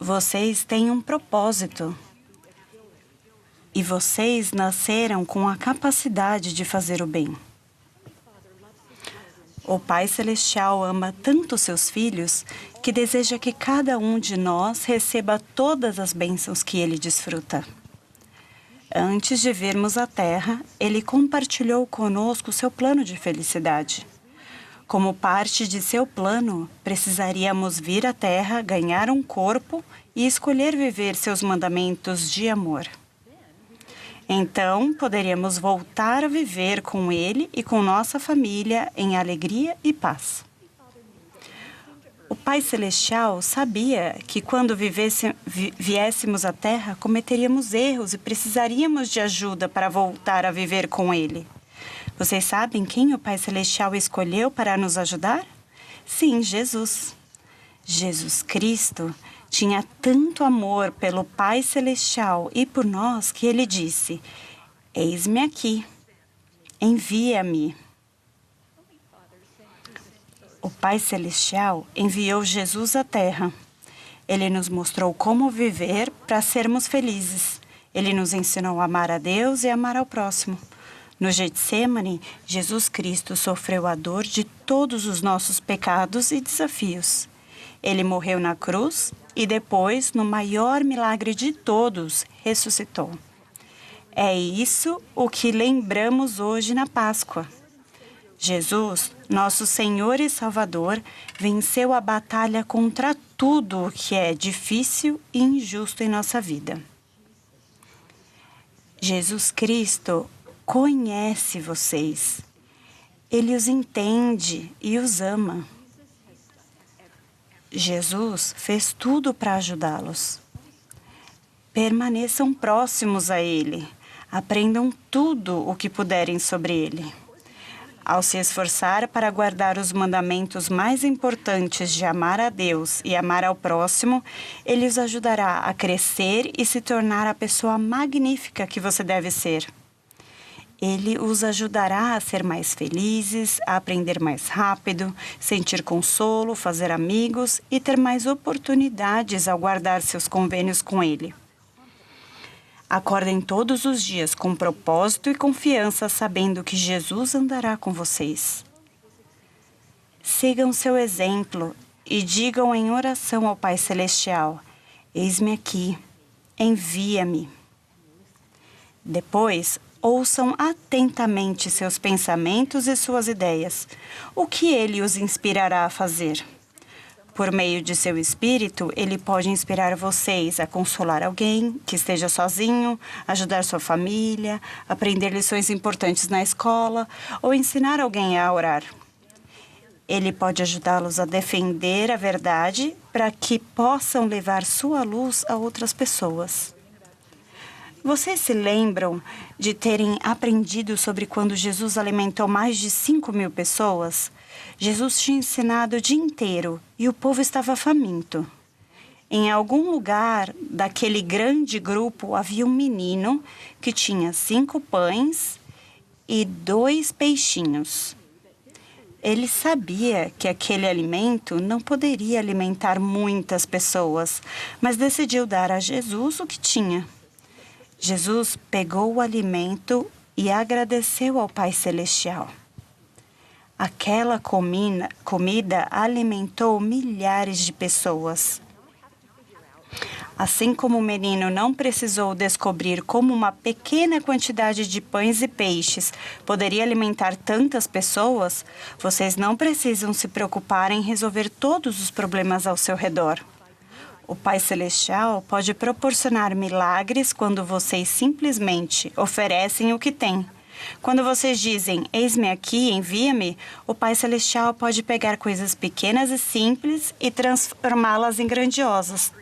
Vocês têm um propósito. E vocês nasceram com a capacidade de fazer o bem. O Pai Celestial ama tanto seus filhos que deseja que cada um de nós receba todas as bênçãos que ele desfruta. Antes de virmos à Terra, ele compartilhou conosco seu plano de felicidade. Como parte de seu plano, precisaríamos vir à Terra, ganhar um corpo e escolher viver seus mandamentos de amor. Então, poderíamos voltar a viver com ele e com nossa família em alegria e paz. O Pai Celestial sabia que quando viéssemos à Terra, cometeríamos erros e precisaríamos de ajuda para voltar a viver com ele. Vocês sabem quem o Pai Celestial escolheu para nos ajudar? Sim, Jesus. Jesus Cristo tinha tanto amor pelo Pai Celestial e por nós que ele disse: eis-me aqui, envia-me. O Pai Celestial enviou Jesus à Terra. Ele nos mostrou como viver para sermos felizes. Ele nos ensinou a amar a Deus e a amar ao próximo. No Getsêmani, Jesus Cristo sofreu a dor de todos os nossos pecados e desafios. Ele morreu na cruz e depois, no maior milagre de todos, ressuscitou. É isso o que lembramos hoje na Páscoa. Jesus, nosso Senhor e Salvador, venceu a batalha contra tudo o que é difícil e injusto em nossa vida. Jesus Cristo conhece vocês. Ele os entende e os ama. Jesus fez tudo para ajudá-los. Permaneçam próximos a Ele. Aprendam tudo o que puderem sobre Ele. Ao se esforçar para guardar os mandamentos mais importantes de amar a Deus e amar ao próximo, Ele os ajudará a crescer e se tornar a pessoa magnífica que você deve ser. Ele os ajudará a ser mais felizes, a aprender mais rápido, sentir consolo, fazer amigos e ter mais oportunidades ao guardar seus convênios com Ele. Acordem todos os dias com propósito e confiança, sabendo que Jesus andará com vocês. Sigam seu exemplo e digam em oração ao Pai Celestial: eis-me aqui, envia-me. Depois, ouçam atentamente seus pensamentos e suas ideias, o que ele os inspirará a fazer. Por meio de seu espírito, ele pode inspirar vocês a consolar alguém que esteja sozinho, ajudar sua família, aprender lições importantes na escola ou ensinar alguém a orar. Ele pode ajudá-los a defender a verdade para que possam levar sua luz a outras pessoas. Vocês se lembram de terem aprendido sobre quando Jesus alimentou mais de 5.000 pessoas? Jesus tinha ensinado o dia inteiro e o povo estava faminto. Em algum lugar daquele grande grupo havia um menino que tinha 5 pães e 2 peixinhos. Ele sabia que aquele alimento não poderia alimentar muitas pessoas, mas decidiu dar a Jesus o que tinha. Jesus pegou o alimento e agradeceu ao Pai Celestial. Aquela comida alimentou milhares de pessoas. Assim como o menino não precisou descobrir como uma pequena quantidade de pães e peixes poderia alimentar tantas pessoas, vocês não precisam se preocupar em resolver todos os problemas ao seu redor. O Pai Celestial pode proporcionar milagres quando vocês simplesmente oferecem o que têm. Quando vocês dizem, eis-me aqui, envia-me, o Pai Celestial pode pegar coisas pequenas e simples e transformá-las em grandiosas.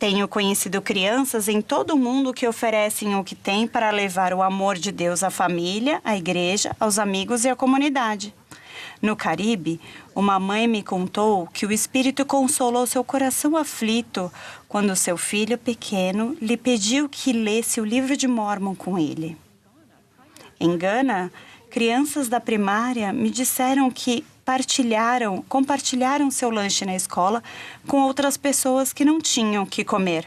Tenho conhecido crianças em todo o mundo que oferecem o que têm para levar o amor de Deus à família, à igreja, aos amigos e à comunidade. No Caribe, uma mãe me contou que o Espírito consolou seu coração aflito quando seu filho pequeno lhe pediu que lesse o livro de Mórmon com ele. Em Gana, crianças da primária me disseram que compartilharam seu lanche na escola com outras pessoas que não tinham o que comer.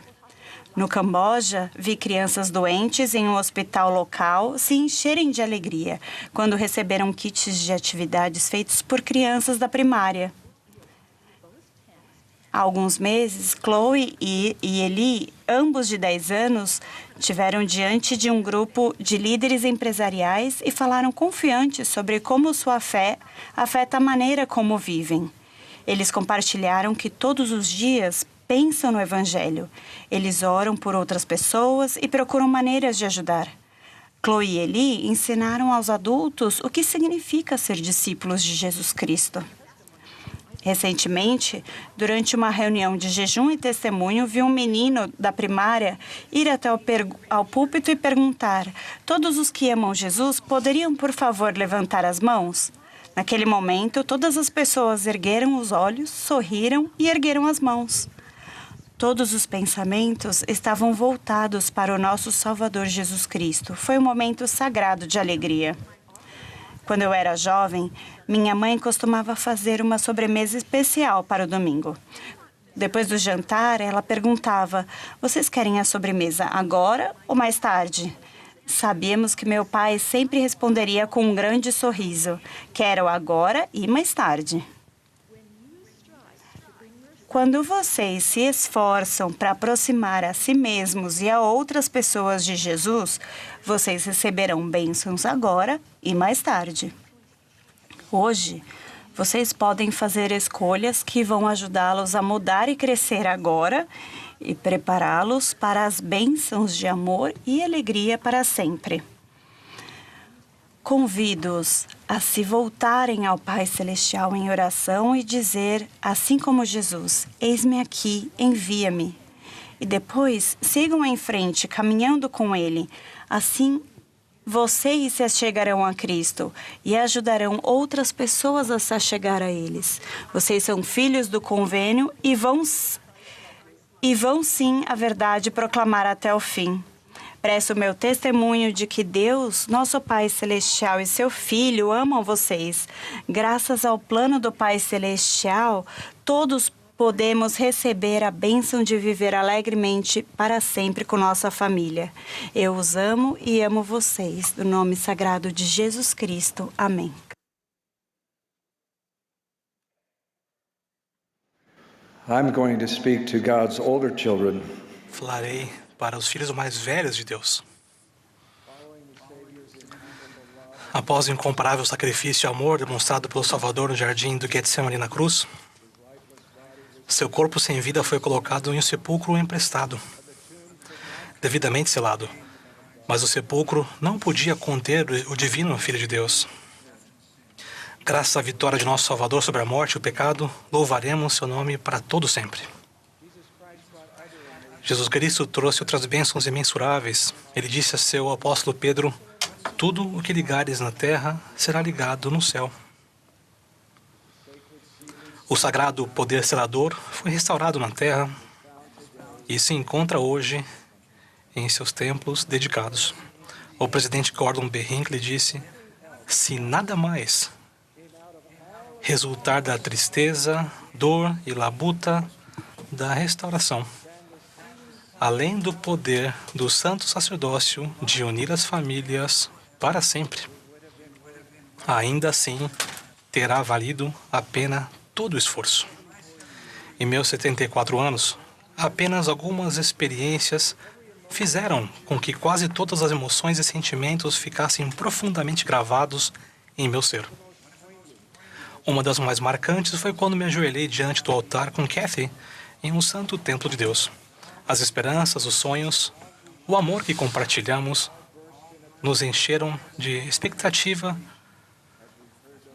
No Camboja, vi crianças doentes em um hospital local se encherem de alegria quando receberam kits de atividades feitos por crianças da primária. Há alguns meses, Chloe e Eli, ambos de 10 anos, estiveram diante de um grupo de líderes empresariais e falaram confiantes sobre como sua fé afeta a maneira como vivem. Eles compartilharam que todos os dias pensam no Evangelho. Eles oram por outras pessoas e procuram maneiras de ajudar. Chloe e Eli ensinaram aos adultos o que significa ser discípulos de Jesus Cristo. Recentemente, durante uma reunião de jejum e testemunho, vi um menino da primária ir até ao púlpito e perguntar: todos os que amam Jesus poderiam, por favor, levantar as mãos? Naquele momento, todas as pessoas ergueram os olhos, sorriram e ergueram as mãos. Todos os pensamentos estavam voltados para o nosso Salvador Jesus Cristo. Foi um momento sagrado de alegria. Quando eu era jovem, minha mãe costumava fazer uma sobremesa especial para o domingo. Depois do jantar, ela perguntava: vocês querem a sobremesa agora ou mais tarde? Sabíamos que meu pai sempre responderia com um grande sorriso: quero agora e mais tarde. Quando vocês se esforçam para aproximar a si mesmos e a outras pessoas de Jesus, vocês receberão bênçãos agora e mais tarde. Hoje, vocês podem fazer escolhas que vão ajudá-los a mudar e crescer agora e prepará-los para as bênçãos de amor e alegria para sempre. Convido-os a se voltarem ao Pai Celestial em oração e dizer, assim como Jesus: eis-me aqui, envia-me. E depois sigam em frente, caminhando com Ele. Assim, vocês se achegarão a Cristo e ajudarão outras pessoas a se achegar a eles. Vocês são filhos do convênio e vão sim a verdade proclamar até o fim. Presto o meu testemunho de que Deus, nosso Pai Celestial e seu Filho amam vocês. Graças ao plano do Pai Celestial, todos podemos receber a bênção de viver alegremente para sempre com nossa família. Eu os amo e amo vocês. No nome sagrado de Jesus Cristo. Amém. I'm going to speak to God's older children. Falarei para os filhos mais velhos de Deus. Após o incomparável sacrifício e amor demonstrado pelo Salvador no jardim do Getsemane na cruz, seu corpo sem vida foi colocado em um sepulcro emprestado, devidamente selado. Mas o sepulcro não podia conter o divino Filho de Deus. Graças à vitória de nosso Salvador sobre a morte e o pecado, louvaremos seu nome para todo sempre. Jesus Cristo trouxe outras bênçãos imensuráveis. Ele disse a seu apóstolo Pedro: tudo o que ligares na terra será ligado no céu. O sagrado poder selador foi restaurado na terra e se encontra hoje em seus templos dedicados. O presidente Gordon B. Hinckley disse: se nada mais resultar da tristeza, dor e labuta da restauração, além do poder do santo sacerdócio de unir as famílias para sempre, ainda assim terá valido a pena todo o esforço. Em meus 74 anos, apenas algumas experiências fizeram com que quase todas as emoções e sentimentos ficassem profundamente gravados em meu ser. Uma das mais marcantes foi quando me ajoelhei diante do altar com Kathy em um santo templo de Deus. As esperanças, os sonhos, o amor que compartilhamos nos encheram de expectativa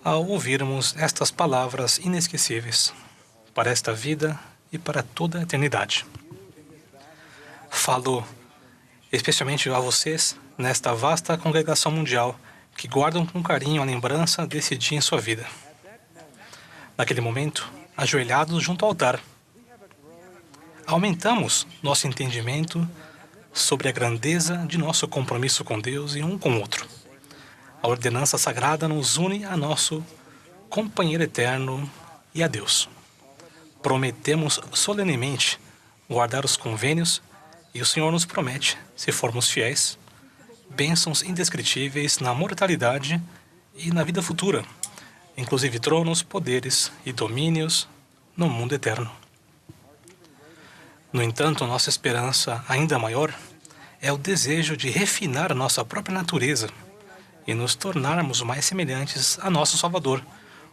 ao ouvirmos estas palavras inesquecíveis para esta vida e para toda a eternidade. Falo especialmente a vocês nesta vasta congregação mundial que guardam com carinho a lembrança desse dia em sua vida. Naquele momento, ajoelhados junto ao altar, aumentamos nosso entendimento sobre a grandeza de nosso compromisso com Deus e um com o outro. A ordenança sagrada nos une a nosso companheiro eterno e a Deus. Prometemos solenemente guardar os convênios e o Senhor nos promete, se formos fiéis, bênçãos indescritíveis na mortalidade e na vida futura, inclusive tronos, poderes e domínios no mundo eterno. No entanto, nossa esperança ainda maior é o desejo de refinar nossa própria natureza e nos tornarmos mais semelhantes a nosso Salvador,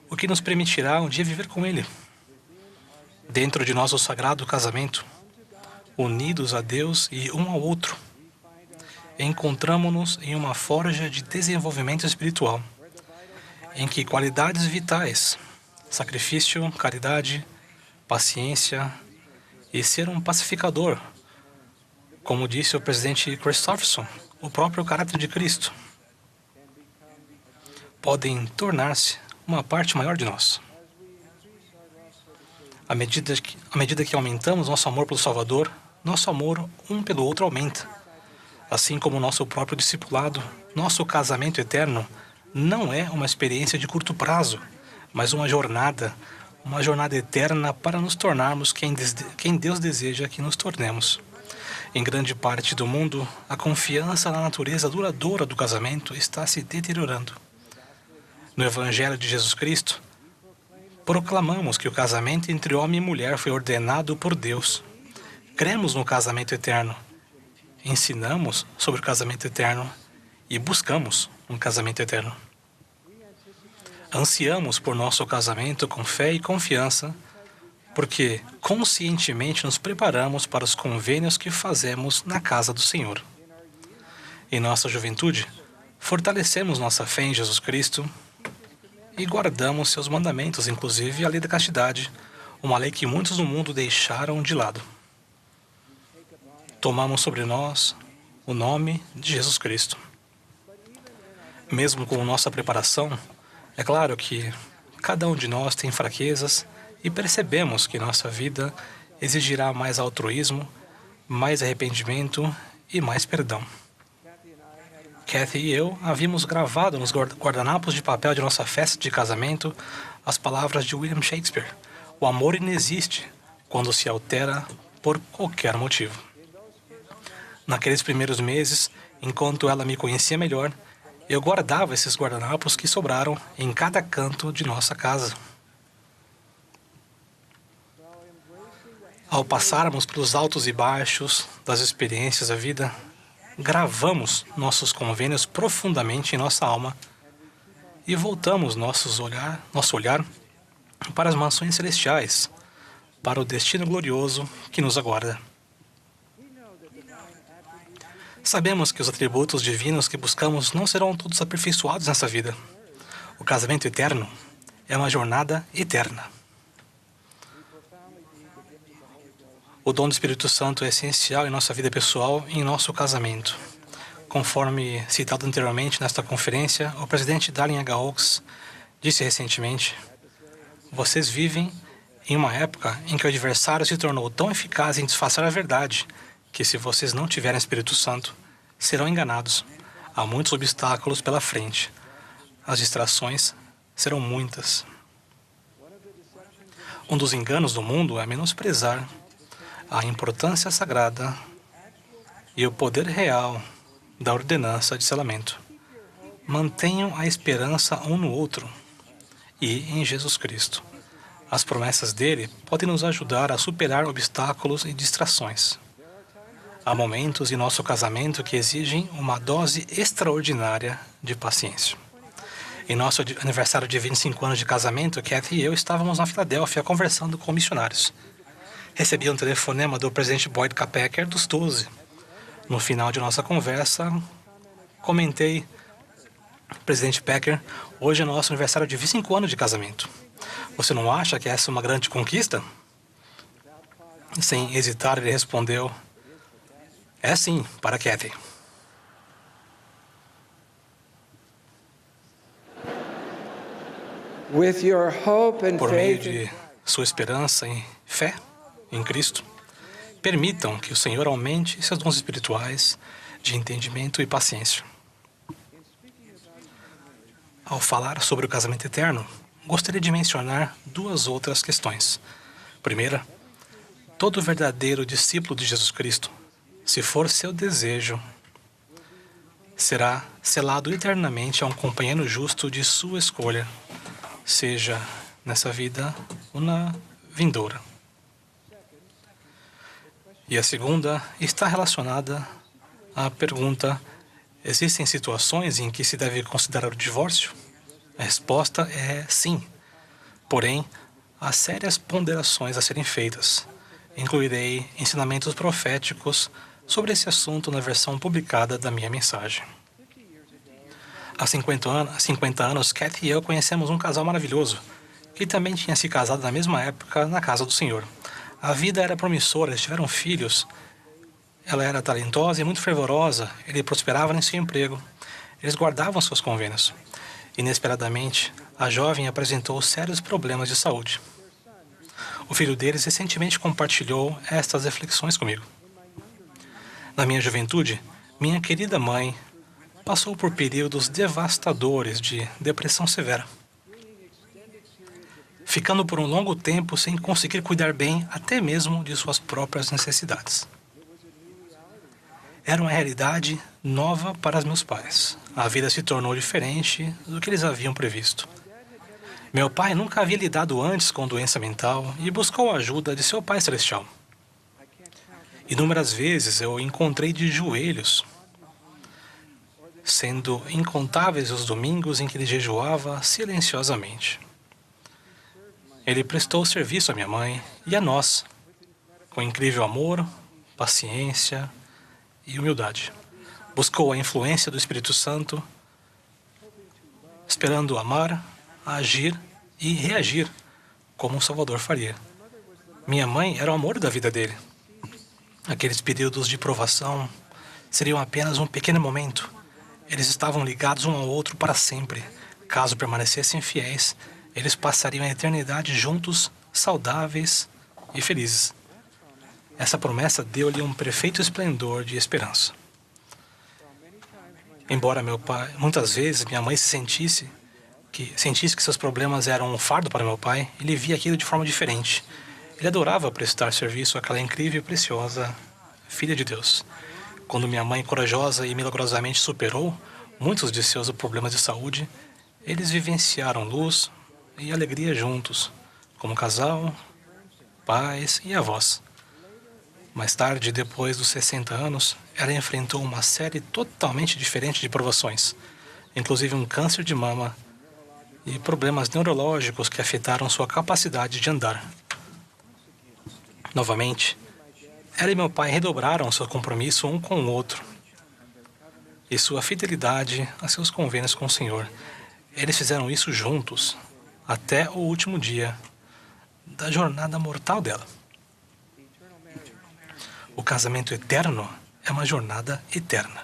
o que nos permitirá um dia viver com Ele. Dentro de nosso sagrado casamento, unidos a Deus e um ao outro, encontramo-nos em uma forja de desenvolvimento espiritual, em que qualidades vitais, sacrifício, caridade, paciência e ser um pacificador, como disse o presidente Christopherson, o próprio caráter de Cristo, podem tornar-se uma parte maior de nós. À medida que aumentamos nosso amor pelo Salvador, nosso amor um pelo outro aumenta. Assim como nosso próprio discipulado, nosso casamento eterno não é uma experiência de curto prazo, mas uma jornada eterna para nos tornarmos quem Deus deseja que nos tornemos. Em grande parte do mundo, a confiança na natureza duradoura do casamento está se deteriorando. No Evangelho de Jesus Cristo, proclamamos que o casamento entre homem e mulher foi ordenado por Deus. Cremos no casamento eterno, ensinamos sobre o casamento eterno e buscamos um casamento eterno. Ansiamos por nosso casamento com fé e confiança, porque conscientemente nos preparamos para os convênios que fazemos na casa do Senhor. Em nossa juventude, fortalecemos nossa fé em Jesus Cristo e guardamos seus mandamentos, inclusive a lei da castidade, uma lei que muitos no mundo deixaram de lado. Tomamos sobre nós o nome de Jesus Cristo. Mesmo com nossa preparação, é claro que cada um de nós tem fraquezas e percebemos que nossa vida exigirá mais altruísmo, mais arrependimento e mais perdão. Kathy e eu havíamos gravado nos guardanapos de papel de nossa festa de casamento as palavras de William Shakespeare: o amor inexiste quando se altera por qualquer motivo. Naqueles primeiros meses, enquanto ela me conhecia melhor, eu guardava esses guardanapos que sobraram em cada canto de nossa casa. Ao passarmos pelos altos e baixos das experiências da vida, gravamos nossos convênios profundamente em nossa alma e voltamos nosso olhar para as mansões celestiais, para o destino glorioso que nos aguarda. Sabemos que os atributos divinos que buscamos não serão todos aperfeiçoados nessa vida. O casamento eterno é uma jornada eterna. O dom do Espírito Santo é essencial em nossa vida pessoal e em nosso casamento. Conforme citado anteriormente nesta conferência, o presidente Dallin H. Oaks disse recentemente: vocês vivem em uma época em que o adversário se tornou tão eficaz em disfarçar a verdade que, se vocês não tiverem Espírito Santo, serão enganados. Há muitos obstáculos pela frente. As distrações serão muitas. Um dos enganos do mundo é menosprezar a importância sagrada e o poder real da ordenança de selamento. Mantenham a esperança um no outro e em Jesus Cristo. As promessas dele podem nos ajudar a superar obstáculos e distrações. Há momentos em nosso casamento que exigem uma dose extraordinária de paciência. Em nosso aniversário de 25 anos de casamento, Kathy e eu estávamos na Filadélfia conversando com missionários. Recebi um telefonema do presidente Boyd K. Packer dos 12. No final de nossa conversa, comentei: presidente Packer, hoje é nosso aniversário de 25 anos de casamento. Você não acha que essa é uma grande conquista? Sem hesitar, ele respondeu: é sim, para Kathy. Por meio de sua esperança e fé em Cristo, permitam que o Senhor aumente seus dons espirituais de entendimento e paciência. Ao falar sobre o casamento eterno, gostaria de mencionar duas outras questões. Primeira, todo verdadeiro discípulo de Jesus Cristo, se for seu desejo, será selado eternamente a um companheiro justo de sua escolha, seja nessa vida ou na vindoura. E a segunda está relacionada à pergunta: existem situações em que se deve considerar o divórcio? A resposta é sim. Porém, há sérias ponderações a serem feitas. Incluirei ensinamentos proféticos sobre esse assunto na versão publicada da minha mensagem. Há 50 anos, Kathy e eu conhecemos um casal maravilhoso, que também tinha se casado na mesma época na casa do Senhor. A vida era promissora, eles tiveram filhos. Ela era talentosa e muito fervorosa, ele prosperava em seu emprego. Eles guardavam seus convênios. Inesperadamente, a jovem apresentou sérios problemas de saúde. O filho deles recentemente compartilhou estas reflexões comigo. Na minha juventude, minha querida mãe passou por períodos devastadores de depressão severa, ficando por um longo tempo sem conseguir cuidar bem até mesmo de suas próprias necessidades. Era uma realidade nova para os meus pais. A vida se tornou diferente do que eles haviam previsto. Meu pai nunca havia lidado antes com doença mental e buscou a ajuda de seu Pai Celestial. Inúmeras vezes eu o encontrei de joelhos, sendo incontáveis os domingos em que ele jejuava silenciosamente. Ele prestou serviço à minha mãe e a nós, com incrível amor, paciência e humildade. Buscou a influência do Espírito Santo, esperando amar, agir e reagir como um Salvador faria. Minha mãe era o amor da vida dele. Aqueles períodos de provação seriam apenas um pequeno momento. Eles estavam ligados um ao outro para sempre. Caso permanecessem fiéis, eles passariam a eternidade juntos, saudáveis e felizes. Essa promessa deu-lhe um perfeito esplendor de esperança. Embora muitas vezes minha mãe sentisse que seus problemas eram um fardo para meu pai, ele via aquilo de forma diferente. Ele adorava prestar serviço àquela incrível e preciosa filha de Deus. Quando minha mãe corajosa e milagrosamente superou muitos de seus problemas de saúde, eles vivenciaram luz e alegria juntos, como casal, pais e avós. Mais tarde, depois dos 60 anos, ela enfrentou uma série totalmente diferente de provações, inclusive um câncer de mama e problemas neurológicos que afetaram sua capacidade de andar. Novamente, ela e meu pai redobraram seu compromisso um com o outro e sua fidelidade a seus convênios com o Senhor. Eles fizeram isso juntos até o último dia da jornada mortal dela. O casamento eterno é uma jornada eterna.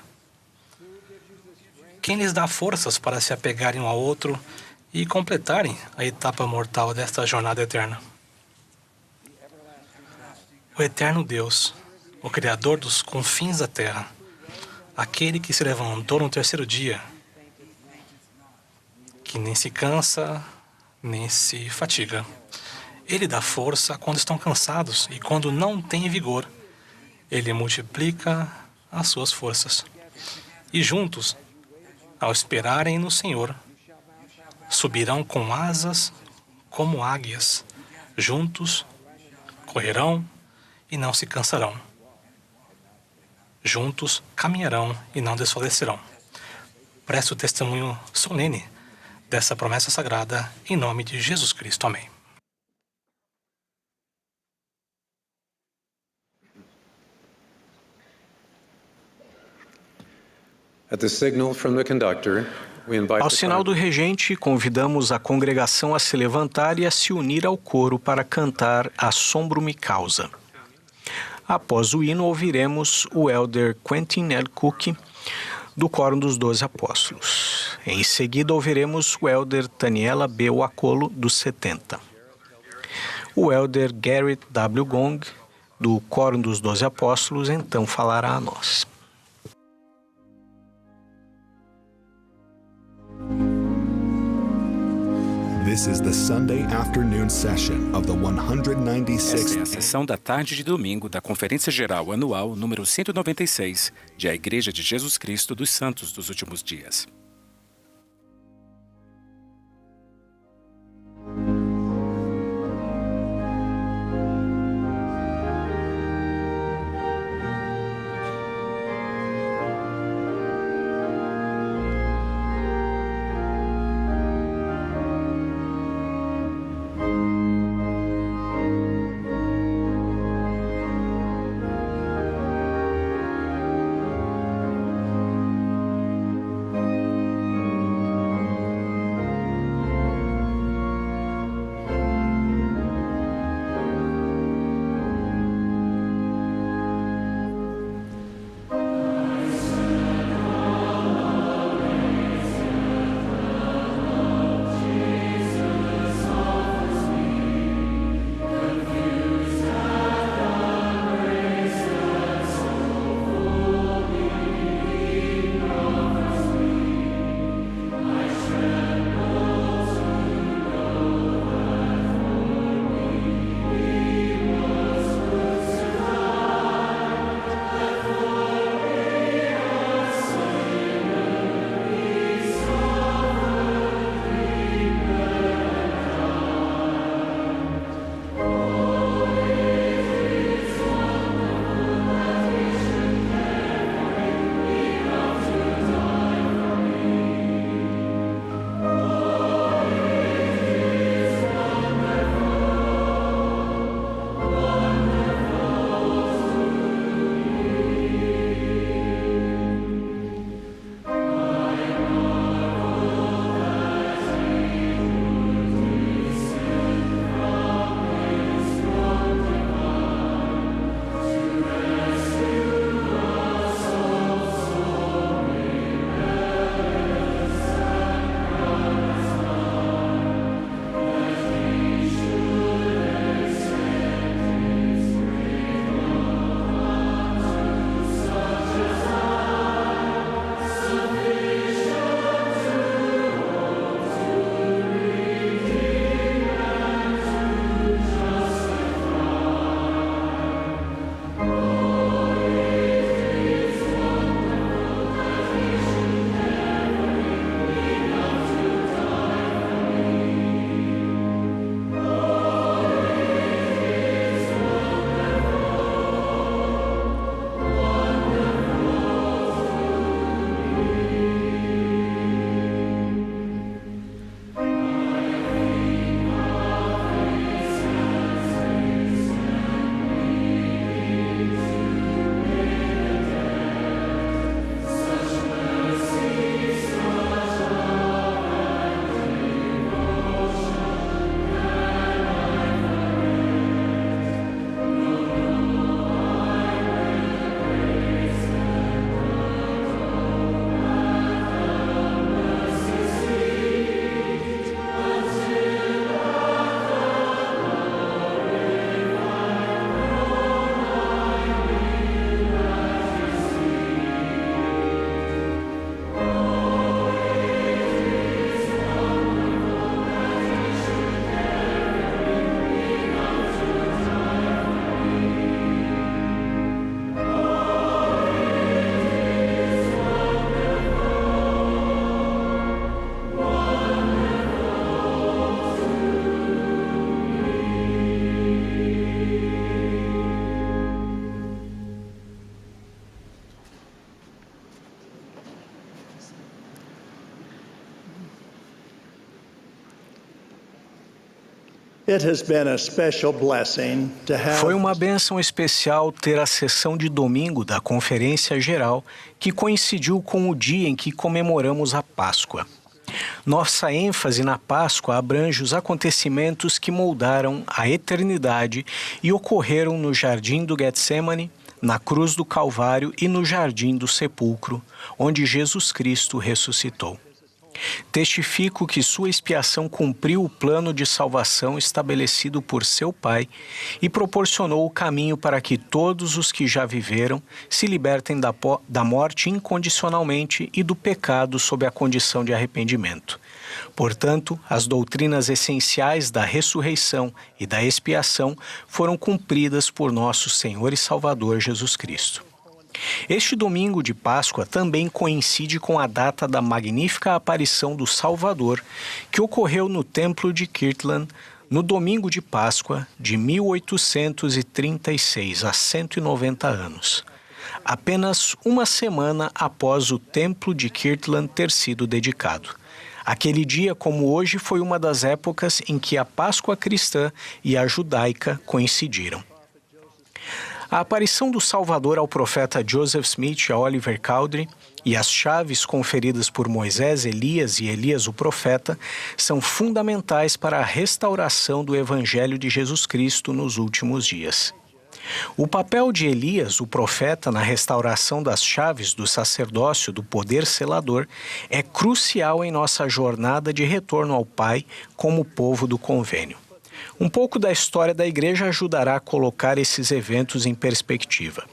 Quem lhes dá forças para se apegarem um ao outro e completarem a etapa mortal desta jornada eterna? O eterno Deus, o Criador dos confins da terra, aquele que se levantou no terceiro dia, que nem se cansa, nem se fatiga. Ele dá força quando estão cansados e quando não têm vigor. Ele multiplica as suas forças. E juntos, ao esperarem no Senhor, subirão com asas como águias, Juntos correrão e não se cansarão. Juntos caminharão e não desfalecerão. Presto testemunho solene dessa promessa sagrada em nome de Jesus Cristo. Amém. At the signal from the conductor, we invite Ao sinal do regente, convidamos a congregação a se levantar e a se unir ao coro para cantar Assombro me causa. Após o hino, ouviremos o elder Quentin L. Cook, do Quórum dos 12 Apóstolos. Em seguida, ouviremos o elder Taniela B. Wakolo, dos 70. O elder Garrett W. Gong, do Quórum dos 12 Apóstolos, então falará a nós. This is the Sunday afternoon session of the 196th. Esta é a sessão da tarde de domingo da Conferência Geral Anual número 196 de A Igreja de Jesus Cristo dos Santos dos Últimos Dias. Foi uma bênção especial ter a sessão de domingo da Conferência Geral, que coincidiu com o dia em que comemoramos a Páscoa. Nossa ênfase na Páscoa abrange os acontecimentos que moldaram a eternidade e ocorreram no Jardim do Getsemane, na Cruz do Calvário e no Jardim do Sepulcro, onde Jesus Cristo ressuscitou. Testifico que sua expiação cumpriu o plano de salvação estabelecido por seu Pai e proporcionou o caminho para que todos os que já viveram se libertem da morte incondicionalmente e do pecado sob a condição de arrependimento. Portanto, as doutrinas essenciais da ressurreição e da expiação foram cumpridas por nosso Senhor e Salvador Jesus Cristo. Este domingo de Páscoa também coincide com a data da magnífica aparição do Salvador, que ocorreu no Templo de Kirtland no domingo de Páscoa de 1836, há 190 anos, apenas uma semana após o Templo de Kirtland ter sido dedicado. Aquele dia, como hoje, foi uma das épocas em que a Páscoa cristã e a judaica coincidiram. A aparição do Salvador ao profeta Joseph Smith e a Oliver Cowdery e as chaves conferidas por Moisés, Elias e Elias o profeta são fundamentais para a restauração do Evangelho de Jesus Cristo nos últimos dias. O papel de Elias, o profeta, na restauração das chaves do sacerdócio do poder selador é crucial em nossa jornada de retorno ao Pai como povo do convênio. Um pouco da história da igreja ajudará a colocar esses eventos em perspectiva.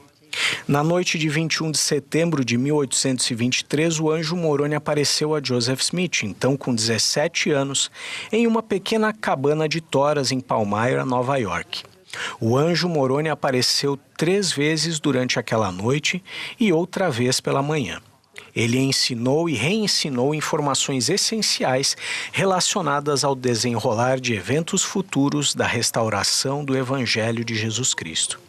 Na noite de 21 de setembro de 1823, o anjo Moroni apareceu a Joseph Smith, então com 17 anos, em uma pequena cabana de toras em Palmyra, Nova York. O anjo Moroni apareceu 3 vezes durante aquela noite e outra vez pela manhã. Ele ensinou e reensinou informações essenciais relacionadas ao desenrolar de eventos futuros da restauração do Evangelho de Jesus Cristo.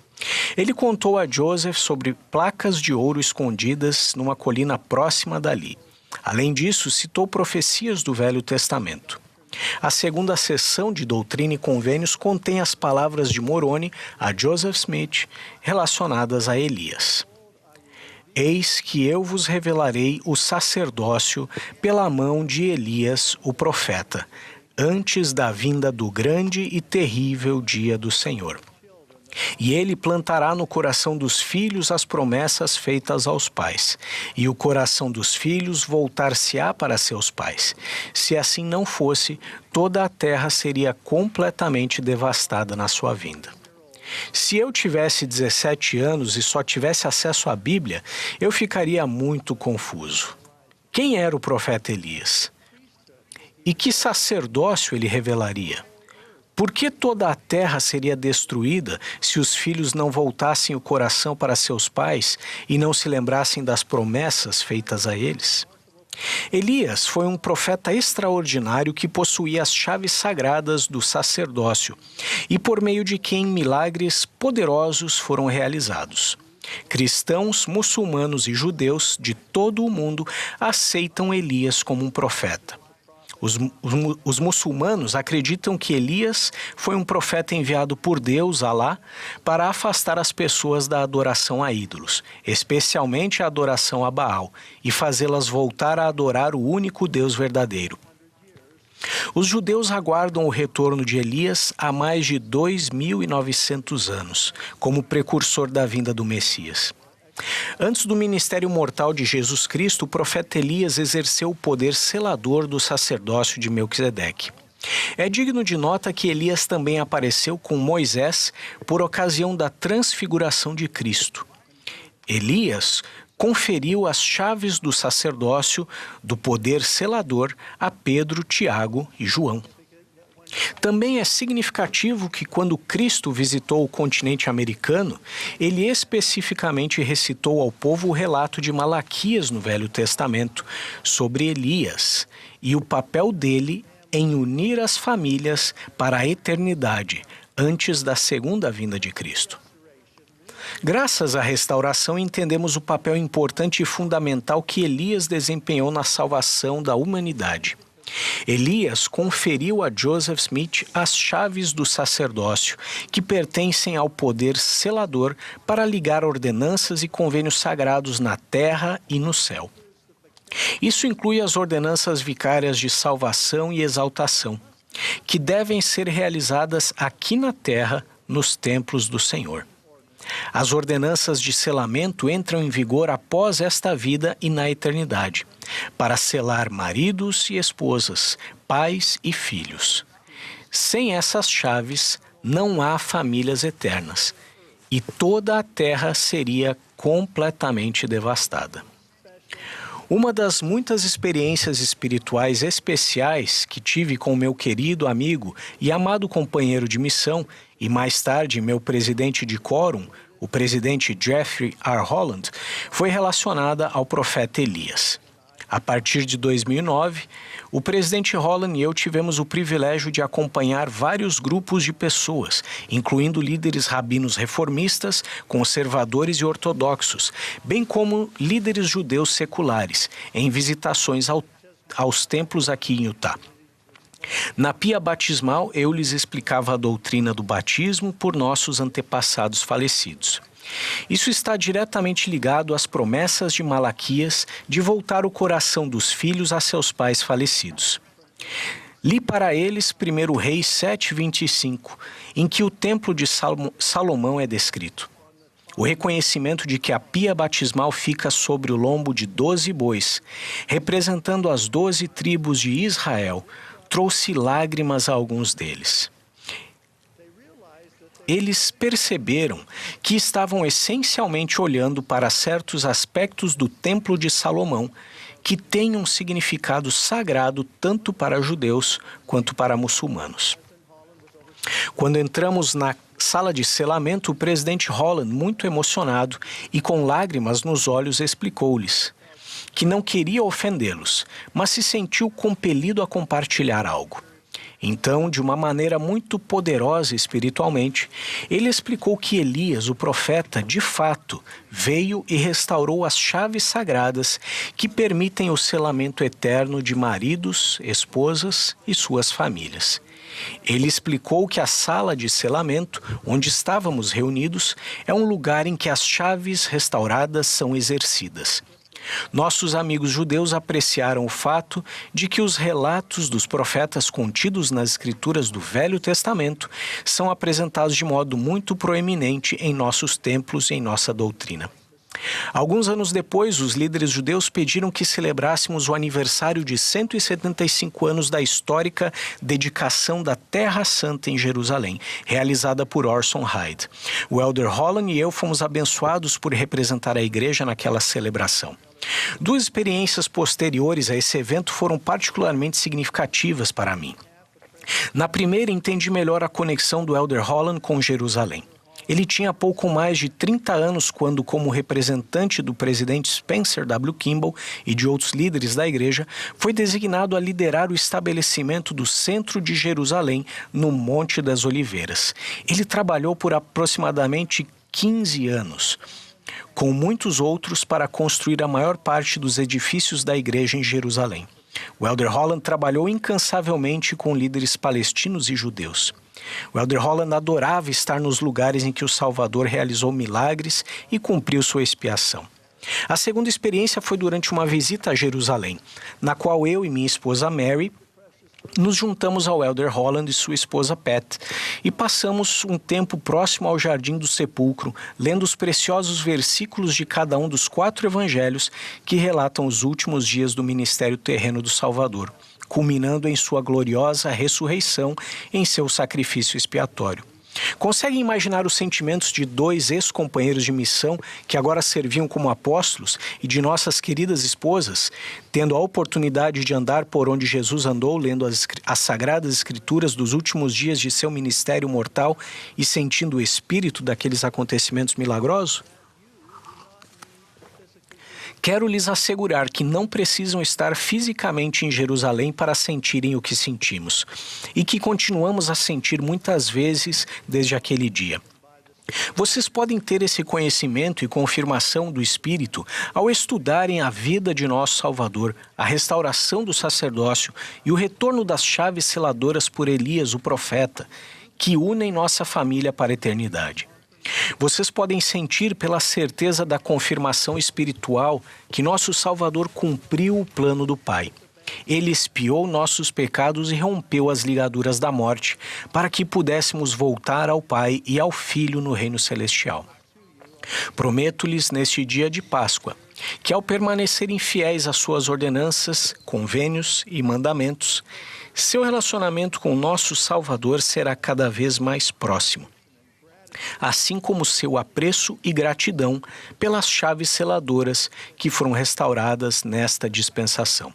Ele contou a Joseph sobre placas de ouro escondidas numa colina próxima dali. Além disso, citou profecias do Velho Testamento. A segunda sessão de Doutrina e Convênios contém as palavras de Moroni a Joseph Smith relacionadas a Elias. Eis que eu vos revelarei o sacerdócio pela mão de Elias, o profeta, antes da vinda do grande e terrível dia do Senhor. E ele plantará no coração dos filhos as promessas feitas aos pais, e o coração dos filhos voltar-se-á para seus pais. Se assim não fosse, toda a terra seria completamente devastada na sua vinda. Se eu tivesse 17 anos e só tivesse acesso à Bíblia, eu ficaria muito confuso. Quem era o profeta Elias? E que sacerdócio ele revelaria? Por que toda a terra seria destruída se os filhos não voltassem o coração para seus pais e não se lembrassem das promessas feitas a eles? Elias foi um profeta extraordinário que possuía as chaves sagradas do sacerdócio e por meio de quem milagres poderosos foram realizados. Cristãos, muçulmanos e judeus de todo o mundo aceitam Elias como um profeta. Os muçulmanos acreditam que Elias foi um profeta enviado por Deus, Alá, para afastar as pessoas da adoração a ídolos, especialmente a adoração a Baal, e fazê-las voltar a adorar o único Deus verdadeiro. Os judeus aguardam o retorno de Elias há mais de 2.900 anos, como precursor da vinda do Messias. Antes do ministério mortal de Jesus Cristo, o profeta Elias exerceu o poder selador do sacerdócio de Melquisedeque. É digno de nota que Elias também apareceu com Moisés por ocasião da transfiguração de Cristo. Elias conferiu as chaves do sacerdócio do poder selador a Pedro, Tiago e João. Também é significativo que quando Cristo visitou o continente americano, ele especificamente recitou ao povo o relato de Malaquias no Velho Testamento sobre Elias e o papel dele em unir as famílias para a eternidade antes da segunda vinda de Cristo. Graças à restauração, entendemos o papel importante e fundamental que Elias desempenhou na salvação da humanidade. Elias conferiu a Joseph Smith as chaves do sacerdócio, que pertencem ao poder selador para ligar ordenanças e convênios sagrados na terra e no céu. Isso inclui as ordenanças vicárias de salvação e exaltação, que devem ser realizadas aqui na terra, nos templos do Senhor. As ordenanças de selamento entram em vigor após esta vida e na eternidade, para selar maridos e esposas, pais e filhos. Sem essas chaves, não há famílias eternas, e toda a terra seria completamente devastada. Uma das muitas experiências espirituais especiais que tive com meu querido amigo e amado companheiro de missão e mais tarde meu presidente de quórum, o presidente Jeffrey R. Holland, foi relacionada ao profeta Elias. A partir de 2009, o presidente Holland e eu tivemos o privilégio de acompanhar vários grupos de pessoas, incluindo líderes rabinos reformistas, conservadores e ortodoxos, bem como líderes judeus seculares, em visitações aos templos aqui em Utah. Na pia batismal, eu lhes explicava a doutrina do batismo por nossos antepassados falecidos. Isso está diretamente ligado às promessas de Malaquias de voltar o coração dos filhos a seus pais falecidos. Li para eles 1 Reis 7:25, em que o templo de Salomão é descrito. O reconhecimento de que a pia batismal fica sobre o lombo de 12 bois, representando as 12 tribos de Israel, trouxe lágrimas a alguns deles. Eles perceberam que estavam essencialmente olhando para certos aspectos do Templo de Salomão que têm um significado sagrado tanto para judeus quanto para muçulmanos. Quando entramos na sala de selamento, o presidente Holland, muito emocionado e com lágrimas nos olhos, explicou-lhes que não queria ofendê-los, mas se sentiu compelido a compartilhar algo. Então, de uma maneira muito poderosa espiritualmente, ele explicou que Elias, o profeta, de fato, veio e restaurou as chaves sagradas que permitem o selamento eterno de maridos, esposas e suas famílias. Ele explicou que a sala de selamento, onde estávamos reunidos, é um lugar em que as chaves restauradas são exercidas. Nossos amigos judeus apreciaram o fato de que os relatos dos profetas contidos nas escrituras do Velho Testamento são apresentados de modo muito proeminente em nossos templos e em nossa doutrina. Alguns anos depois, os líderes judeus pediram que celebrássemos o aniversário de 175 anos da histórica dedicação da Terra Santa em Jerusalém, realizada por Orson Hyde. O Elder Holland e eu fomos abençoados por representar a igreja naquela celebração. Duas experiências posteriores a esse evento foram particularmente significativas para mim. Na primeira, entendi melhor a conexão do Elder Holland com Jerusalém. Ele tinha pouco mais de 30 anos quando, como representante do presidente Spencer W. Kimball e de outros líderes da igreja, foi designado a liderar o estabelecimento do Centro de Jerusalém, no Monte das Oliveiras. Ele trabalhou por aproximadamente 15 anos, com muitos outros, para construir a maior parte dos edifícios da igreja em Jerusalém. O Elder Holland trabalhou incansavelmente com líderes palestinos e judeus. O Elder Holland adorava estar nos lugares em que o Salvador realizou milagres e cumpriu sua expiação. A segunda experiência foi durante uma visita a Jerusalém, na qual eu e minha esposa Mary nos juntamos ao Elder Holland e sua esposa Pat e passamos um tempo próximo ao Jardim do Sepulcro, lendo os preciosos versículos de cada um dos 4 evangelhos que relatam os últimos dias do ministério terreno do Salvador, culminando em sua gloriosa ressurreição em seu sacrifício expiatório. Conseguem imaginar os sentimentos de 2 ex-companheiros de missão que agora serviam como apóstolos e de nossas queridas esposas, tendo a oportunidade de andar por onde Jesus andou, lendo as sagradas escrituras dos últimos dias de seu ministério mortal e sentindo o espírito daqueles acontecimentos milagrosos? Quero lhes assegurar que não precisam estar fisicamente em Jerusalém para sentirem o que sentimos, e que continuamos a sentir muitas vezes desde aquele dia. Vocês podem ter esse conhecimento e confirmação do Espírito ao estudarem a vida de nosso Salvador, a restauração do sacerdócio e o retorno das chaves seladoras por Elias, o profeta, que unem nossa família para a eternidade. Vocês podem sentir pela certeza da confirmação espiritual que nosso Salvador cumpriu o plano do Pai. Ele expiou nossos pecados e rompeu as ligaduras da morte, para que pudéssemos voltar ao Pai e ao Filho no reino celestial. Prometo-lhes neste dia de Páscoa, que ao permanecerem fiéis às suas ordenanças, convênios e mandamentos, seu relacionamento com nosso Salvador será cada vez mais próximo, assim como seu apreço e gratidão pelas chaves seladoras que foram restauradas nesta dispensação.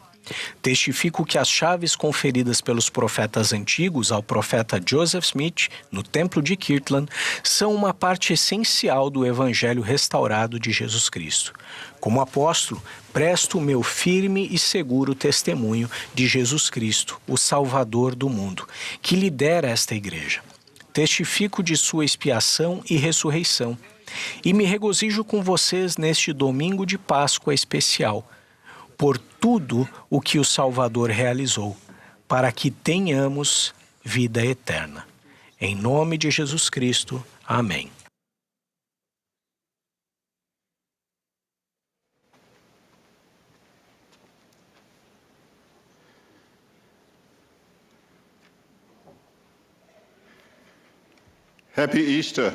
Testifico que as chaves conferidas pelos profetas antigos ao profeta Joseph Smith, no templo de Kirtland, são uma parte essencial do evangelho restaurado de Jesus Cristo. Como apóstolo, presto o meu firme e seguro testemunho de Jesus Cristo, o Salvador do mundo, que lidera esta igreja. Testifico de sua expiação e ressurreição, e me regozijo com vocês neste domingo de Páscoa especial, por tudo o que o Salvador realizou, para que tenhamos vida eterna. Em nome de Jesus Cristo. Amém. Happy Easter.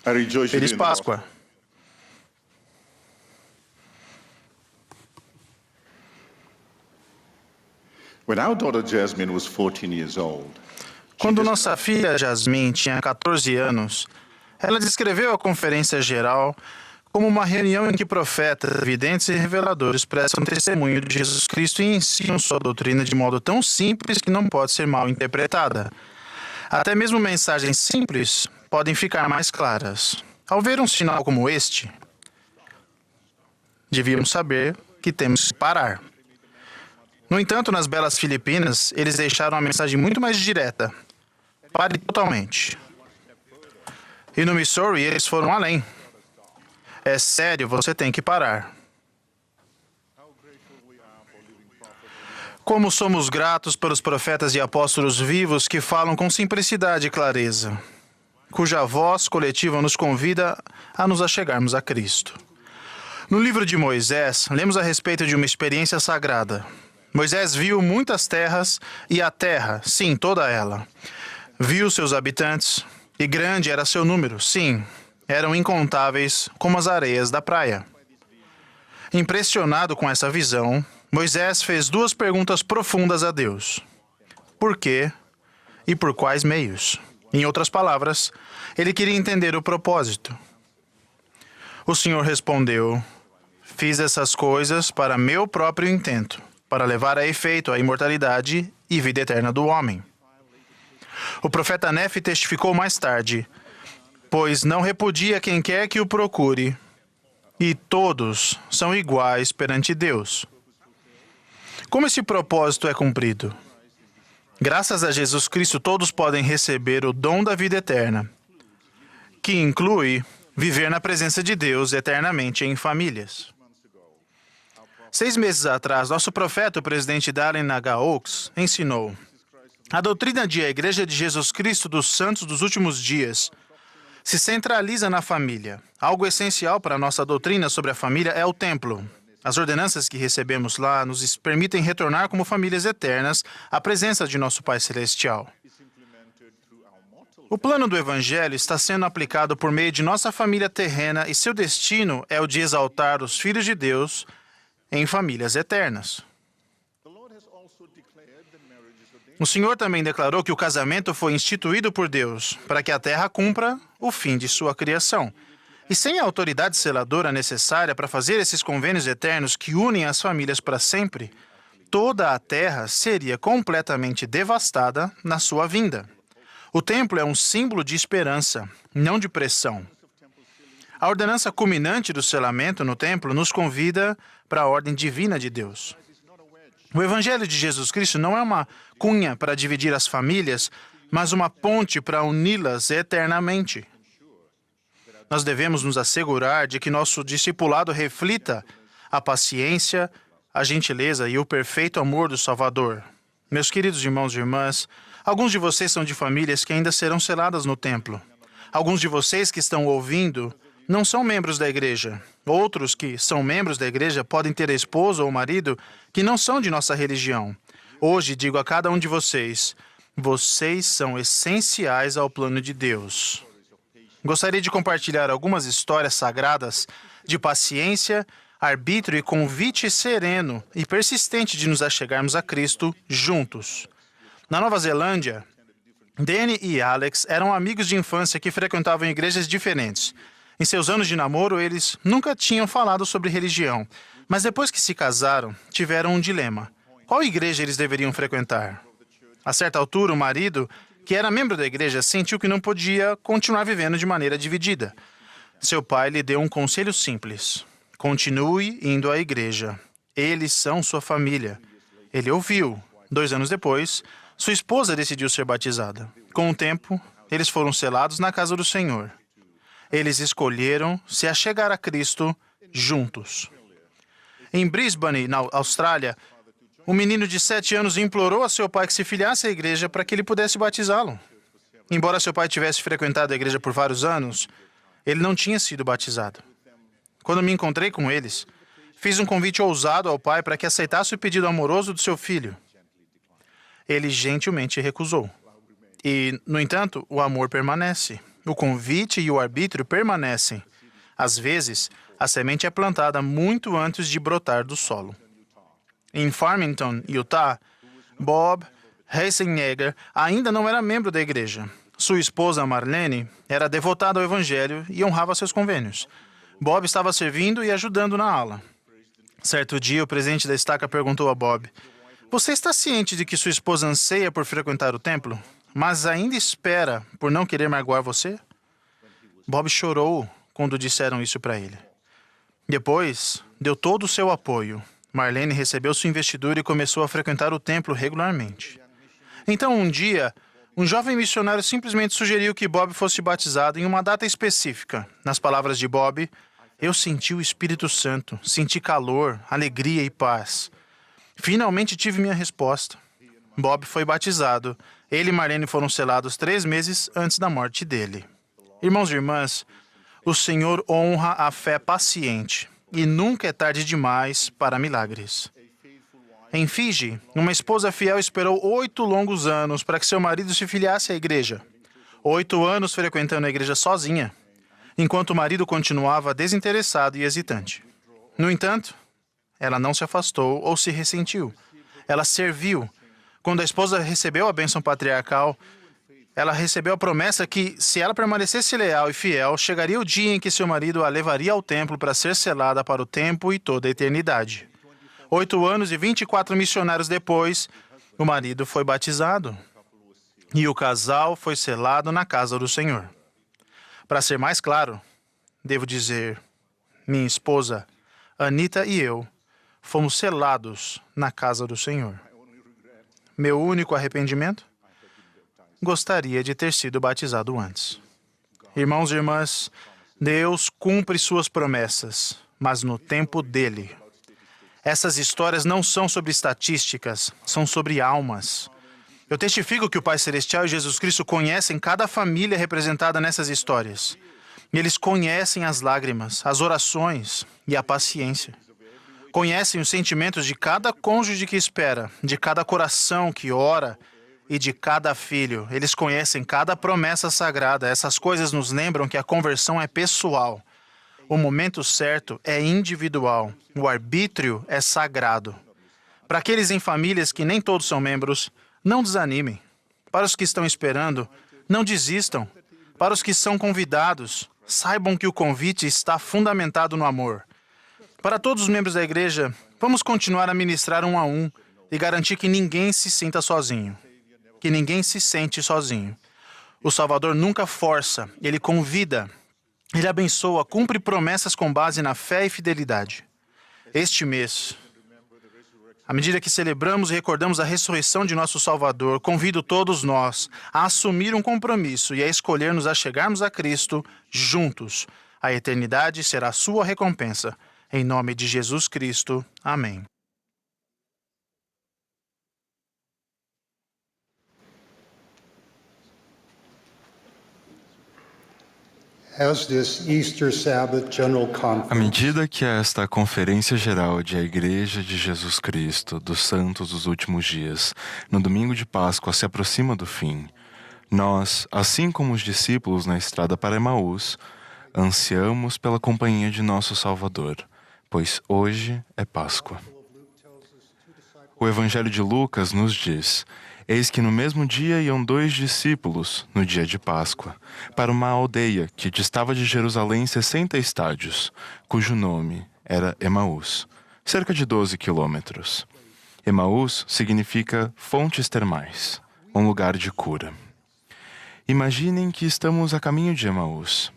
I rejoice Feliz Páscoa. When our daughter Jasmine was 14 years old, quando nossa filha Jasmine tinha 14 anos, ela descreveu a conferência geral como uma reunião em que profetas, videntes e reveladores prestam testemunho de Jesus Cristo e ensinam sua doutrina de modo tão simples que não pode ser mal interpretada. Até mesmo mensagens simples podem ficar mais claras. Ao ver um sinal como este, devíamos saber que temos que parar. No entanto, nas belas Filipinas, eles deixaram uma mensagem muito mais direta. Pare totalmente. E no Missouri, eles foram além. É sério, você tem que parar. Como somos gratos pelos profetas e apóstolos vivos que falam com simplicidade e clareza, cuja voz coletiva nos convida a nos achegarmos a Cristo. No livro de Moisés, lemos a respeito de uma experiência sagrada. Moisés viu muitas terras e a terra, sim, toda ela. Viu seus habitantes e grande era seu número, sim, eram incontáveis como as areias da praia. Impressionado com essa visão, Moisés fez duas perguntas profundas a Deus. Por quê e por quais meios? Em outras palavras, ele queria entender o propósito. O Senhor respondeu: fiz essas coisas para meu próprio intento, para levar a efeito a imortalidade e vida eterna do homem. O profeta Nefe testificou mais tarde: pois não repudia quem quer que o procure, e todos são iguais perante Deus. Como esse propósito é cumprido? Graças a Jesus Cristo, todos podem receber o dom da vida eterna, que inclui viver na presença de Deus eternamente em famílias. 6 meses atrás, nosso profeta, o presidente Dallin H. Oaks, ensinou: a doutrina de a Igreja de Jesus Cristo dos Santos dos Últimos Dias se centraliza na família. Algo essencial para a nossa doutrina sobre a família é o templo. As ordenanças que recebemos lá nos permitem retornar como famílias eternas à presença de nosso Pai Celestial. O plano do Evangelho está sendo aplicado por meio de nossa família terrena e seu destino é o de exaltar os filhos de Deus em famílias eternas. O Senhor também declarou que o casamento foi instituído por Deus para que a terra cumpra o fim de sua criação. E sem a autoridade seladora necessária para fazer esses convênios eternos que unem as famílias para sempre, toda a terra seria completamente devastada na sua vinda. O templo é um símbolo de esperança, não de pressão. A ordenança culminante do selamento no templo nos convida para a ordem divina de Deus. O Evangelho de Jesus Cristo não é uma cunha para dividir as famílias, mas uma ponte para uni-las eternamente. Nós devemos nos assegurar de que nosso discipulado reflita a paciência, a gentileza e o perfeito amor do Salvador. Meus queridos irmãos e irmãs, alguns de vocês são de famílias que ainda serão seladas no templo. Alguns de vocês que estão ouvindo não são membros da igreja. Outros que são membros da igreja podem ter esposa ou marido que não são de nossa religião. Hoje digo a cada um de vocês, vocês são essenciais ao plano de Deus. Gostaria de compartilhar algumas histórias sagradas de paciência, arbítrio e convite sereno e persistente de nos achegarmos a Cristo juntos. Na Nova Zelândia, Danny e Alex eram amigos de infância que frequentavam igrejas diferentes. Em seus anos de namoro, eles nunca tinham falado sobre religião, mas depois que se casaram, tiveram um dilema. Qual igreja eles deveriam frequentar? A certa altura, o marido, que era membro da igreja, sentiu que não podia continuar vivendo de maneira dividida. Seu pai lhe deu um conselho simples. Continue indo à igreja. Eles são sua família. Ele ouviu. 2 anos depois, sua esposa decidiu ser batizada. Com o tempo, eles foram selados na casa do Senhor. Eles escolheram se achegar a Cristo juntos. Em Brisbane, na Austrália, um menino de 7 anos implorou a seu pai que se filiasse à igreja para que ele pudesse batizá-lo. Embora seu pai tivesse frequentado a igreja por vários anos, ele não tinha sido batizado. Quando me encontrei com eles, fiz um convite ousado ao pai para que aceitasse o pedido amoroso do seu filho. Ele gentilmente recusou. E, no entanto, o amor permanece. O convite e o arbítrio permanecem. Às vezes, a semente é plantada muito antes de brotar do solo. Em Farmington, Utah, Bob Heisenegger ainda não era membro da igreja. Sua esposa, Marlene, era devotada ao evangelho e honrava seus convênios. Bob estava servindo e ajudando na ala. Certo dia, o presidente da estaca perguntou a Bob: "Você está ciente de que sua esposa anseia por frequentar o templo, mas ainda espera por não querer magoar você?" Bob chorou quando disseram isso para ele. Depois, deu todo o seu apoio. Marlene recebeu sua investidura e começou a frequentar o templo regularmente. Então, um dia, um jovem missionário simplesmente sugeriu que Bob fosse batizado em uma data específica. Nas palavras de Bob, eu senti o Espírito Santo, senti calor, alegria e paz. Finalmente tive minha resposta. Bob foi batizado. Ele e Marlene foram selados 3 meses antes da morte dele. Irmãos e irmãs, o Senhor honra a fé paciente e nunca é tarde demais para milagres. Em Fiji, uma esposa fiel esperou 8 longos anos para que seu marido se filiasse à igreja. 8 anos frequentando a igreja sozinha, enquanto o marido continuava desinteressado e hesitante. No entanto, ela não se afastou ou se ressentiu. Ela serviu. Quando a esposa recebeu a bênção patriarcal, ela recebeu a promessa que, se ela permanecesse leal e fiel, chegaria o dia em que seu marido a levaria ao templo para ser selada para o tempo e toda a eternidade. 8 anos e 24 missionários depois, o marido foi batizado. E o casal foi selado na casa do Senhor. Para ser mais claro, devo dizer, minha esposa, Anita e eu, fomos selados na casa do Senhor. Meu único arrependimento? Gostaria de ter sido batizado antes. Irmãos e irmãs, Deus cumpre suas promessas, mas no tempo dele. Essas histórias não são sobre estatísticas, são sobre almas. Eu testifico que o Pai Celestial e Jesus Cristo conhecem cada família representada nessas histórias. Eles conhecem as lágrimas, as orações e a paciência. Conhecem os sentimentos de cada cônjuge que espera, de cada coração que ora e de cada filho. Eles conhecem cada promessa sagrada. Essas coisas nos lembram que a conversão é pessoal. O momento certo é individual. O arbítrio é sagrado. Para aqueles em famílias que nem todos são membros, não desanimem. Para os que estão esperando, não desistam. Para os que são convidados, saibam que o convite está fundamentado no amor. Para todos os membros da igreja, vamos continuar a ministrar um a um e garantir que ninguém se sinta sozinho. Que ninguém se sente sozinho. O Salvador nunca força, ele convida, ele abençoa, cumpre promessas com base na fé e fidelidade. Este mês, À medida que celebramos e recordamos a ressurreição de nosso Salvador, convido todos nós a assumir um compromisso e a escolher-nos a chegarmos a Cristo juntos. A eternidade será a sua recompensa. Em nome de Jesus Cristo. Amém. À medida que esta Conferência Geral de a Igreja de Jesus Cristo dos Santos dos Últimos Dias, no domingo de Páscoa, se aproxima do fim, nós, assim como os discípulos na estrada para Emaús, ansiamos pela companhia de nosso Salvador, pois hoje é Páscoa. O Evangelho de Lucas nos diz: eis que no mesmo dia iam 2 discípulos, no dia de Páscoa, para uma aldeia que distava de Jerusalém 60 estádios, cujo nome era Emaús, cerca de 12 quilômetros. Emaús significa fontes termais, um lugar de cura. Imaginem que estamos a caminho de Emaús.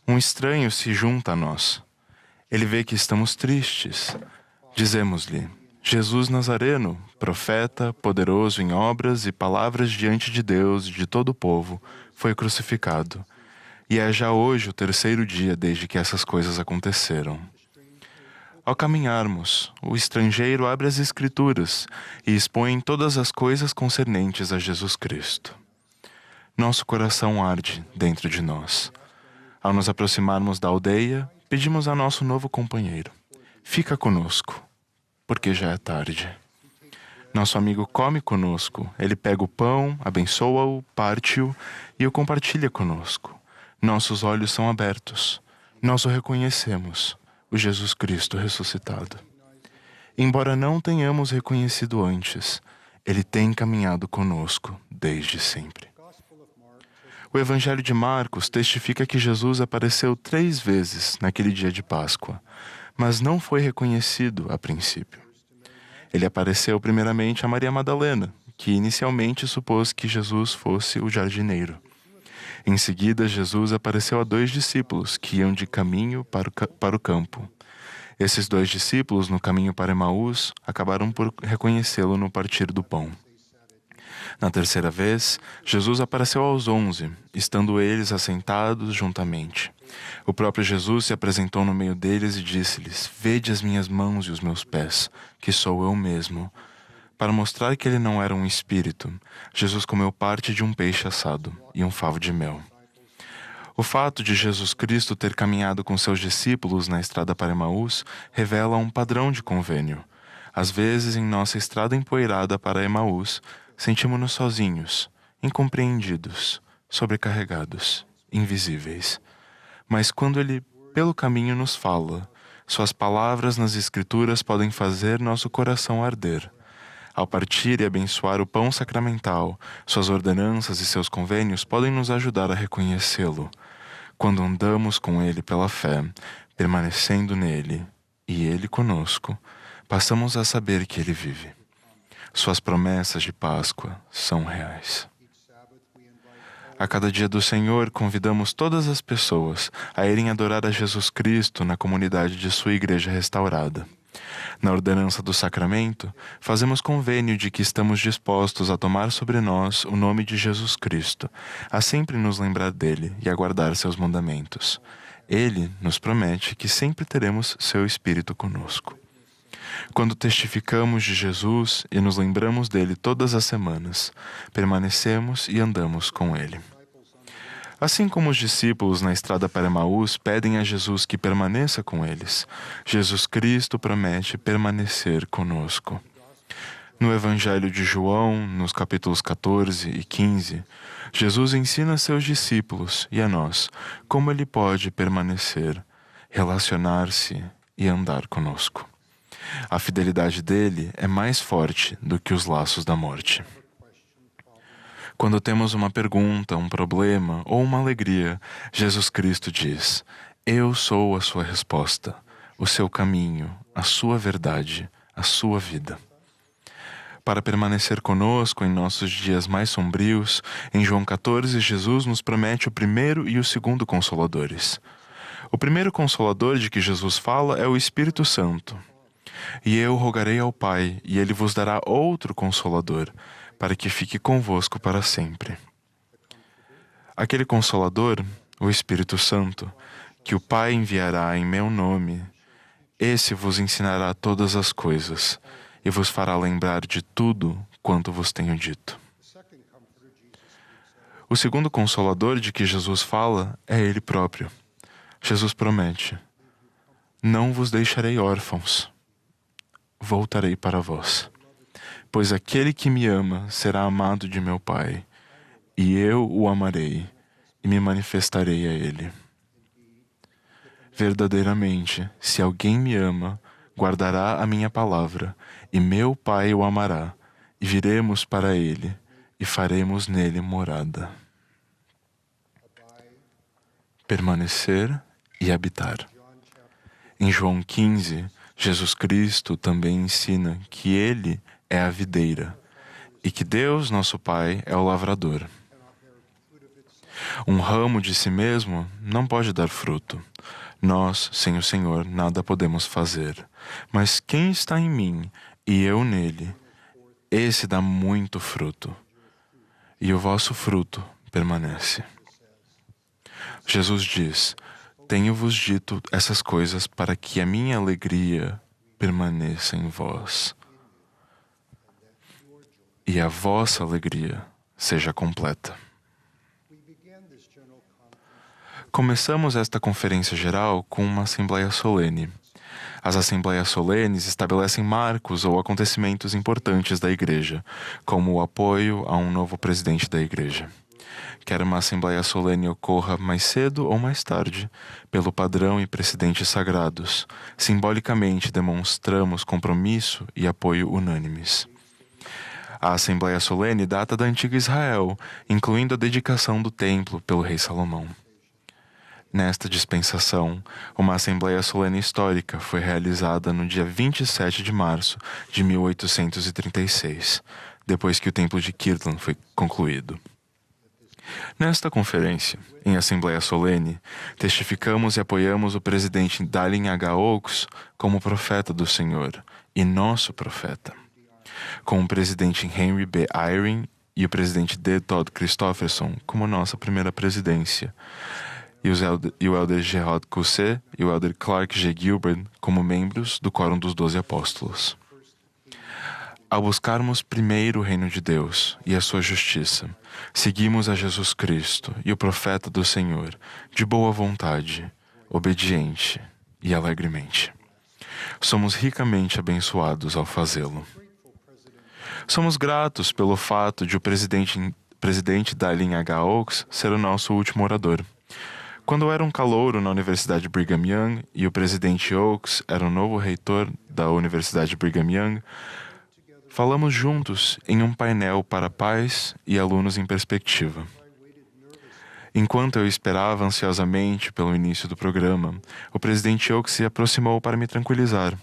Um estranho se junta a nós. Ele vê que estamos tristes. Dizemos-lhe: Jesus Nazareno, profeta, poderoso em obras e palavras diante de Deus e de todo o povo, foi crucificado. E é já hoje o 3º dia desde que essas coisas aconteceram. Ao caminharmos, o estrangeiro abre as Escrituras e expõe todas as coisas concernentes a Jesus Cristo. Nosso coração arde dentro de nós. Ao nos aproximarmos da aldeia, pedimos a nosso novo companheiro: fica conosco, porque já é tarde. Nosso amigo come conosco. Ele pega o pão, abençoa-o, parte-o e o compartilha conosco. Nossos olhos são abertos. Nós o reconhecemos, o Jesus Cristo ressuscitado. Embora não tenhamos reconhecido antes, ele tem caminhado conosco desde sempre. O Evangelho de Marcos testifica que Jesus apareceu 3 vezes naquele dia de Páscoa, mas não foi reconhecido a princípio. Ele apareceu primeiramente a Maria Madalena, que inicialmente supôs que Jesus fosse o jardineiro. Em seguida, Jesus apareceu a 2 discípulos que iam de caminho para o campo. Esses 2 discípulos, no caminho para Emaús, acabaram por reconhecê-lo no partir do pão. Na 3ª vez, Jesus apareceu aos 11, estando eles assentados juntamente. O próprio Jesus se apresentou no meio deles e disse-lhes: vede as minhas mãos e os meus pés, que sou eu mesmo. Para mostrar que ele não era um espírito, Jesus comeu parte de um peixe assado e um favo de mel. O fato de Jesus Cristo ter caminhado com seus discípulos na estrada para Emaús revela um padrão de convênio. Às vezes, em nossa estrada empoeirada para Emaús, sentimos-nos sozinhos, incompreendidos, sobrecarregados, invisíveis. Mas quando ele, pelo caminho, nos fala, suas palavras nas Escrituras podem fazer nosso coração arder. Ao partir e abençoar o pão sacramental, suas ordenanças e seus convênios podem nos ajudar a reconhecê-lo. Quando andamos com ele pela fé, permanecendo nele, e ele conosco, passamos a saber que ele vive. Suas promessas de Páscoa são reais. A cada dia do Senhor, convidamos todas as pessoas a irem adorar a Jesus Cristo na comunidade de sua igreja restaurada. Na ordenança do sacramento, fazemos convênio de que estamos dispostos a tomar sobre nós o nome de Jesus Cristo, a sempre nos lembrar dele e a guardar seus mandamentos. Ele nos promete que sempre teremos seu Espírito conosco. Quando testificamos de Jesus e nos lembramos dele todas as semanas, permanecemos e andamos com ele. Assim como os discípulos na estrada para Emaús pedem a Jesus que permaneça com eles, Jesus Cristo promete permanecer conosco. No Evangelho de João, nos capítulos 14 e 15, Jesus ensina a seus discípulos e a nós como ele pode permanecer, relacionar-se e andar conosco. A fidelidade dele é mais forte do que os laços da morte. Quando temos uma pergunta, um problema ou uma alegria, Jesus Cristo diz: eu sou a sua resposta, o seu caminho, a sua verdade, a sua vida. Para permanecer conosco em nossos dias mais sombrios, em João 14, Jesus nos promete o primeiro e o segundo Consoladores. O primeiro Consolador de que Jesus fala é o Espírito Santo. E eu rogarei ao Pai, e ele vos dará outro Consolador, para que fique convosco para sempre. Aquele Consolador, o Espírito Santo, que o Pai enviará em meu nome, esse vos ensinará todas as coisas, e vos fará lembrar de tudo quanto vos tenho dito. O segundo Consolador de que Jesus fala é Ele próprio. Jesus promete: não vos deixarei órfãos, voltarei para vós. Pois aquele que me ama será amado de meu Pai, e eu o amarei e me manifestarei a ele. Verdadeiramente, se alguém me ama, guardará a minha palavra, e meu Pai o amará, e viremos para ele, e faremos nele morada. Permanecer e habitar. Em João 15, Jesus Cristo também ensina que Ele é a videira e que Deus, nosso Pai, é o lavrador. Um ramo de si mesmo não pode dar fruto. Nós, sem o Senhor, nada podemos fazer. Mas quem está em mim e eu nele, esse dá muito fruto, e o vosso fruto permanece. Jesus diz: tenho-vos dito essas coisas para que a minha alegria permaneça em vós e a vossa alegria seja completa. Começamos esta conferência geral com uma assembleia solene. As assembleias solenes estabelecem marcos ou acontecimentos importantes da Igreja, como o apoio a um novo presidente da Igreja. Quer uma assembleia solene ocorra mais cedo ou mais tarde, pelo padrão e precedentes sagrados, simbolicamente demonstramos compromisso e apoio unânimes. A assembleia solene data da antiga Israel, incluindo a dedicação do templo pelo rei Salomão. Nesta dispensação, uma assembleia solene histórica foi realizada no dia 27 de março de 1836, depois que o templo de Kirtland foi concluído. Nesta conferência, em Assembleia Solene, testificamos e apoiamos o presidente Dallin H. Oaks como profeta do Senhor e nosso profeta, com o presidente Henry B. Eyring e o presidente D. Todd Christofferson como nossa primeira presidência, e o elder Gerard Cousset e o elder Clark G. Gilbert como membros do Quórum dos 12 Apóstolos. Ao buscarmos primeiro o reino de Deus e a sua justiça, seguimos a Jesus Cristo e o profeta do Senhor de boa vontade, obediente e alegremente. Somos ricamente abençoados ao fazê-lo. Somos gratos pelo fato de o presidente Dallin H. Oaks ser o nosso último orador. Quando eu era um calouro na Universidade Brigham Young e o presidente Oaks era o novo reitor da Universidade Brigham Young, falamos juntos em um painel para pais e alunos em perspectiva. Enquanto eu esperava ansiosamente pelo início do programa, o presidente Oaks se aproximou para me tranquilizar.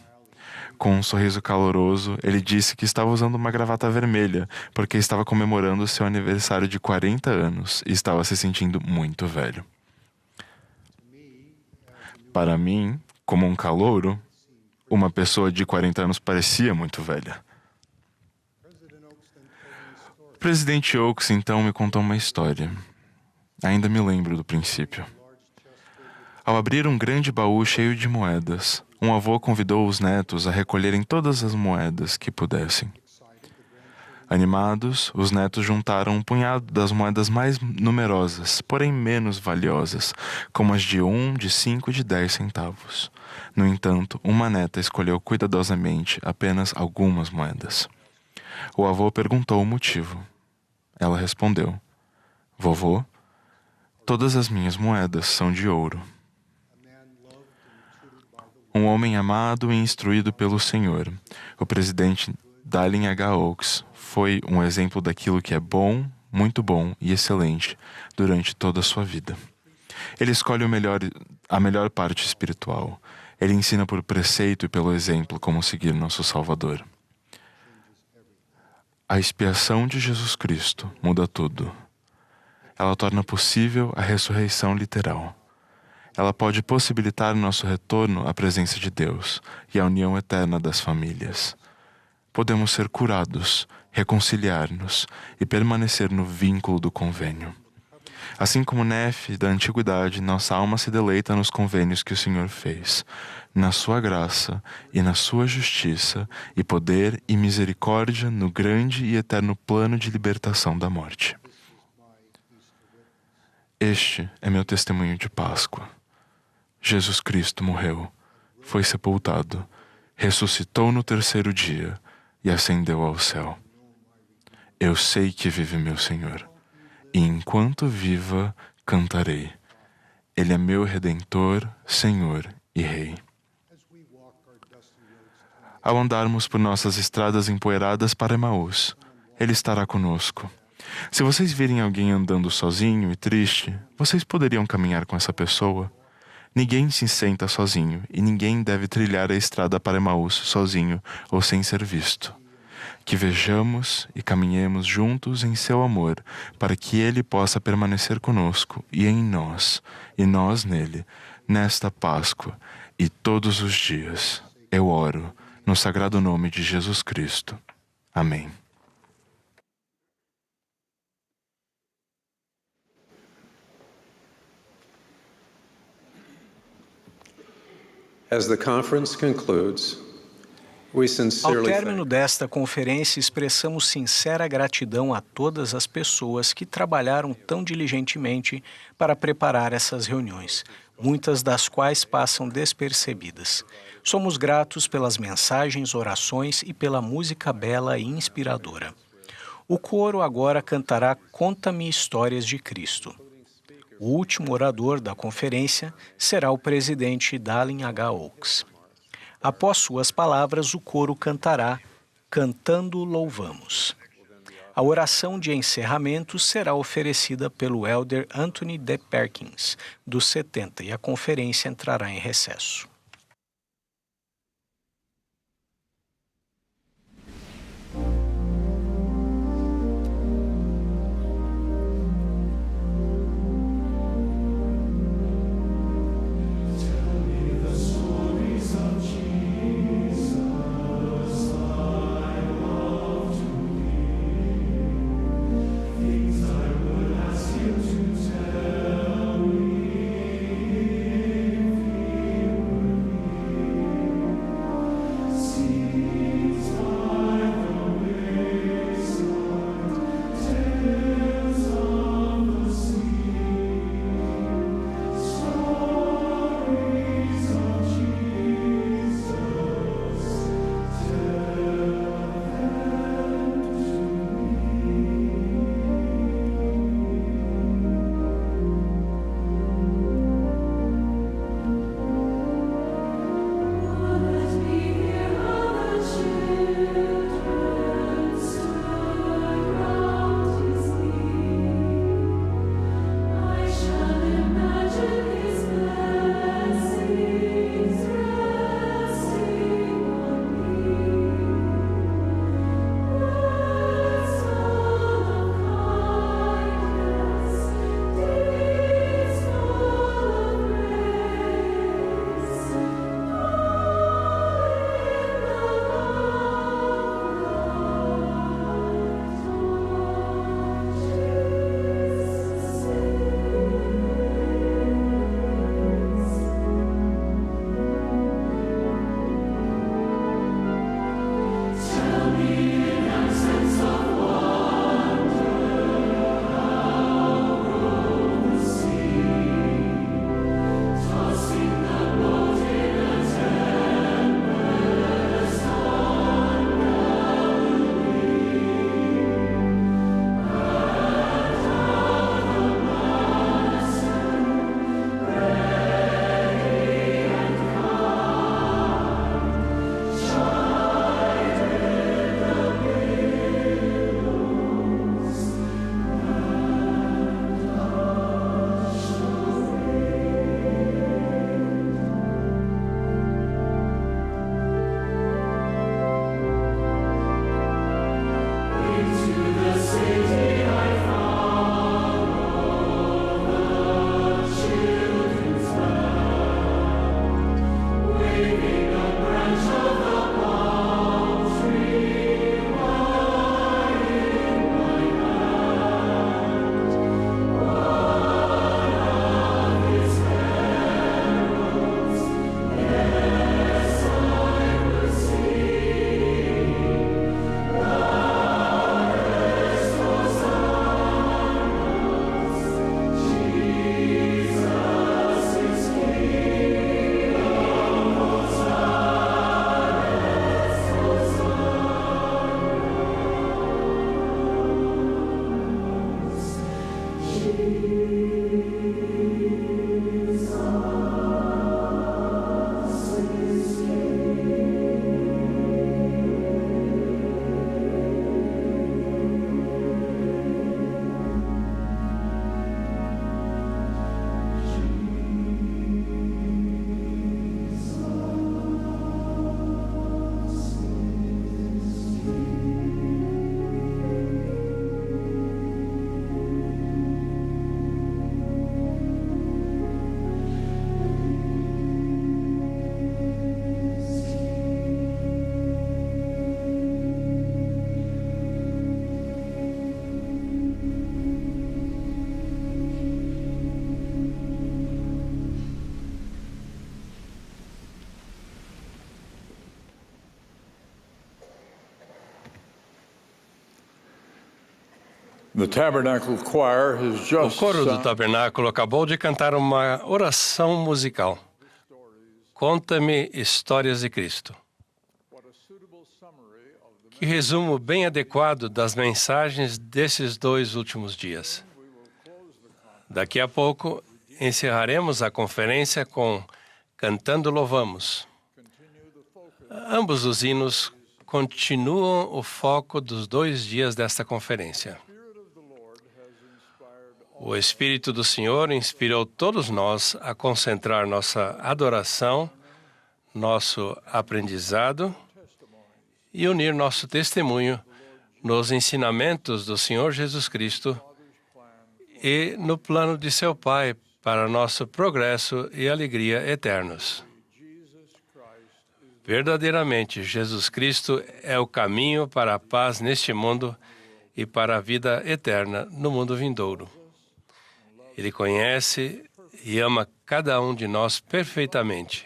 Com um sorriso caloroso, ele disse que estava usando uma gravata vermelha porque estava comemorando seu aniversário de 40 anos e estava se sentindo muito velho. Para mim, como um calouro, uma pessoa de 40 anos parecia muito velha. O presidente Oaks então me contou uma história. Ainda me lembro do princípio. Ao abrir um grande baú cheio de moedas, um avô convidou os netos a recolherem todas as moedas que pudessem. Animados, os netos juntaram um punhado das moedas mais numerosas, porém menos valiosas, como as de 1, de 5 e de 10 centavos. No entanto, uma neta escolheu cuidadosamente apenas algumas moedas. O avô perguntou o motivo. Ela respondeu: "Vovô, todas as minhas moedas são de ouro." Um homem amado e instruído pelo Senhor, o presidente Dallin H. Oaks foi um exemplo daquilo que é bom, muito bom e excelente durante toda a sua vida. Ele escolhe a melhor parte espiritual. Ele ensina por preceito e pelo exemplo como seguir nosso Salvador. A expiação de Jesus Cristo muda tudo. Ela torna possível a ressurreição literal. ela pode possibilitar nosso retorno à presença de Deus e à união eterna das famílias. Podemos ser curados, reconciliar-nos e permanecer no vínculo do convênio. Assim como Nefe da antiguidade, nossa alma se deleita nos convênios que o Senhor fez, na sua graça e na sua justiça e poder e misericórdia no grande e eterno plano de libertação da morte. Este é meu testemunho de Páscoa. Jesus Cristo morreu, foi sepultado, ressuscitou no terceiro dia e ascendeu ao céu. Eu sei que vive meu Senhor, e enquanto viva, cantarei. Ele é meu Redentor, Senhor e Rei. Ao andarmos por nossas estradas empoeiradas para Emaús, Ele estará conosco. Se vocês virem alguém andando sozinho e triste, vocês poderiam caminhar com essa pessoa? Ninguém se senta sozinho e ninguém deve trilhar a estrada para Emaús sozinho ou sem ser visto. Que vejamos e caminhemos juntos em seu amor, para que Ele possa permanecer conosco e em nós, e nós nele, nesta Páscoa e todos os dias. Eu oro no sagrado nome de Jesus Cristo. Amém. As the conference concludes, ao término desta conferência, expressamos sincera gratidão a todas as pessoas que trabalharam tão diligentemente para preparar essas reuniões, muitas das quais passam despercebidas. Somos gratos pelas mensagens, orações e pela música bela e inspiradora. O coro agora cantará Conta-me Histórias de Cristo. O último orador da conferência será o presidente Dallin H. Oaks. Após suas palavras, o coro cantará Cantando Louvamos. A oração de encerramento será oferecida pelo elder Anthony D. Perkins, dos 70, e a conferência entrará em recesso. O coro do tabernáculo acabou de cantar uma oração musical. Conta-me histórias de Cristo. Que resumo bem adequado das mensagens desses 2 últimos dias. Daqui a pouco, encerraremos a conferência com Cantando Louvamos. Ambos os hinos continuam o foco dos 2 dias desta conferência. O Espírito do Senhor inspirou todos nós a concentrar nossa adoração, nosso aprendizado e unir nosso testemunho nos ensinamentos do Senhor Jesus Cristo e no plano de seu Pai para nosso progresso e alegria eternos. Verdadeiramente, Jesus Cristo é o caminho para a paz neste mundo e para a vida eterna no mundo vindouro. Ele conhece e ama cada um de nós perfeitamente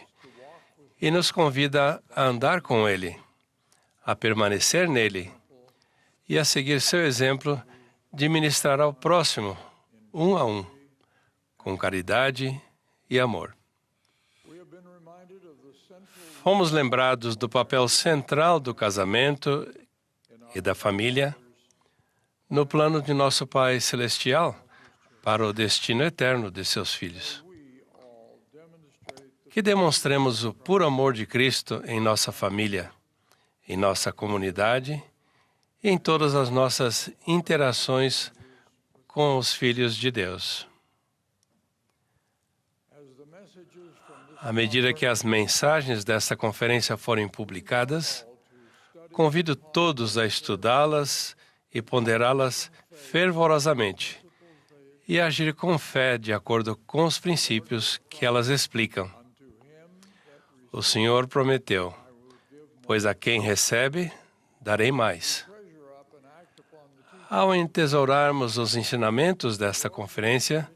e nos convida a andar com Ele, a permanecer nele e a seguir seu exemplo de ministrar ao próximo, um a um, com caridade e amor. Fomos lembrados do papel central do casamento e da família no plano de nosso Pai Celestial para o destino eterno de seus filhos. Que demonstremos o puro amor de Cristo em nossa família, em nossa comunidade e em todas as nossas interações com os filhos de Deus. À medida que as mensagens desta conferência forem publicadas, convido todos a estudá-las e ponderá-las fervorosamente e agir com fé de acordo com os princípios que elas explicam. O Senhor prometeu, pois a quem recebe, darei mais. Ao entesourarmos os ensinamentos desta conferência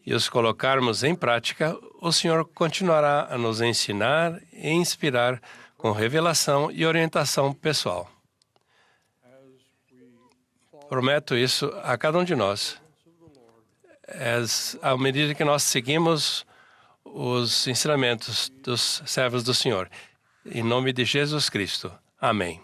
e os colocarmos em prática, o Senhor continuará a nos ensinar e inspirar com revelação e orientação pessoal. Prometo isso a cada um de nós. À medida que nós seguimos os ensinamentos dos servos do Senhor. Em nome de Jesus Cristo. Amém.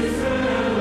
Israel.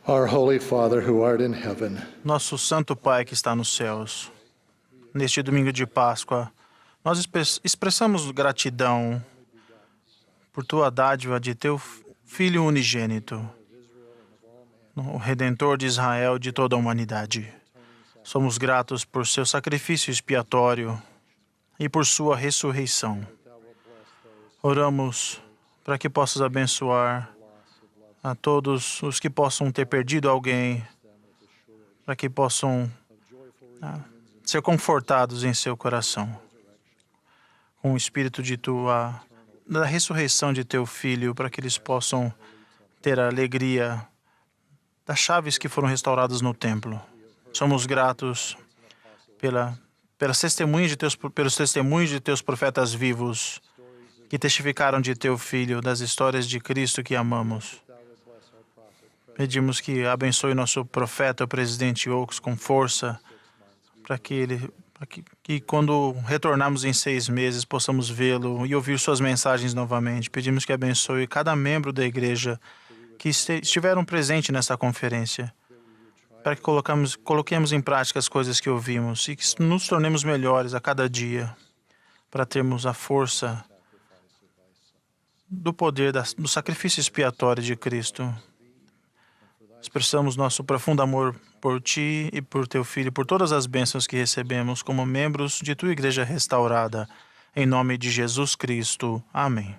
Our Holy Father who art in heaven. Nosso Santo Pai que está nos céus, neste domingo de Páscoa, nós expressamos gratidão por tua dádiva de teu Filho unigênito, o Redentor de Israel e de toda a humanidade. Somos gratos por seu sacrifício expiatório e por sua ressurreição. Oramos para que possas abençoar a todos os que possam ter perdido alguém, para que possam ser confortados em seu coração, com o espírito da ressurreição de teu Filho, para que eles possam ter a alegria das chaves que foram restauradas no templo. Somos gratos pelos testemunhos de teus profetas vivos, que testificaram de teu Filho, das histórias de Cristo que amamos. Pedimos que abençoe nosso profeta, o presidente Oaks, com força, para que quando retornarmos em 6 meses, possamos vê-lo e ouvir suas mensagens novamente. Pedimos que abençoe cada membro da igreja que estiveram presentes nessa conferência, para que coloquemos em prática as coisas que ouvimos e que nos tornemos melhores a cada dia, para termos a força do poder do sacrifício expiatório de Cristo. Expressamos nosso profundo amor por Ti e por Teu Filho, por todas as bênçãos que recebemos como membros de Tua Igreja restaurada. Em nome de Jesus Cristo. Amém.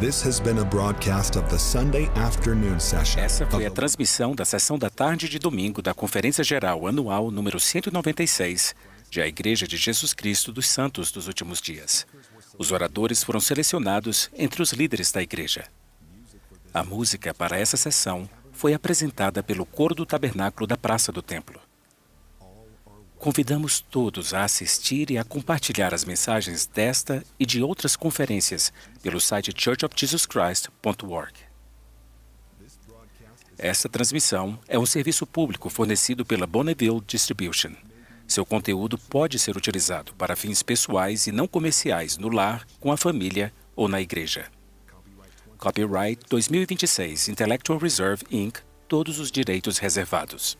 This has been a broadcast of the Sunday afternoon session. Essa foi a transmissão da sessão da tarde de domingo da Conferência Geral Anual número 196 de A Igreja de Jesus Cristo dos Santos dos Últimos Dias. Os oradores foram selecionados entre os líderes da igreja. A música para essa sessão foi apresentada pelo Coro do Tabernáculo da Praça do Templo. Convidamos todos a assistir e a compartilhar as mensagens desta e de outras conferências pelo site churchofjesuschrist.org. Esta transmissão é um serviço público fornecido pela Bonneville Distribution. Seu conteúdo pode ser utilizado para fins pessoais e não comerciais no lar, com a família ou na igreja. Copyright 2026, Intellectual Reserve, Inc., todos os direitos reservados.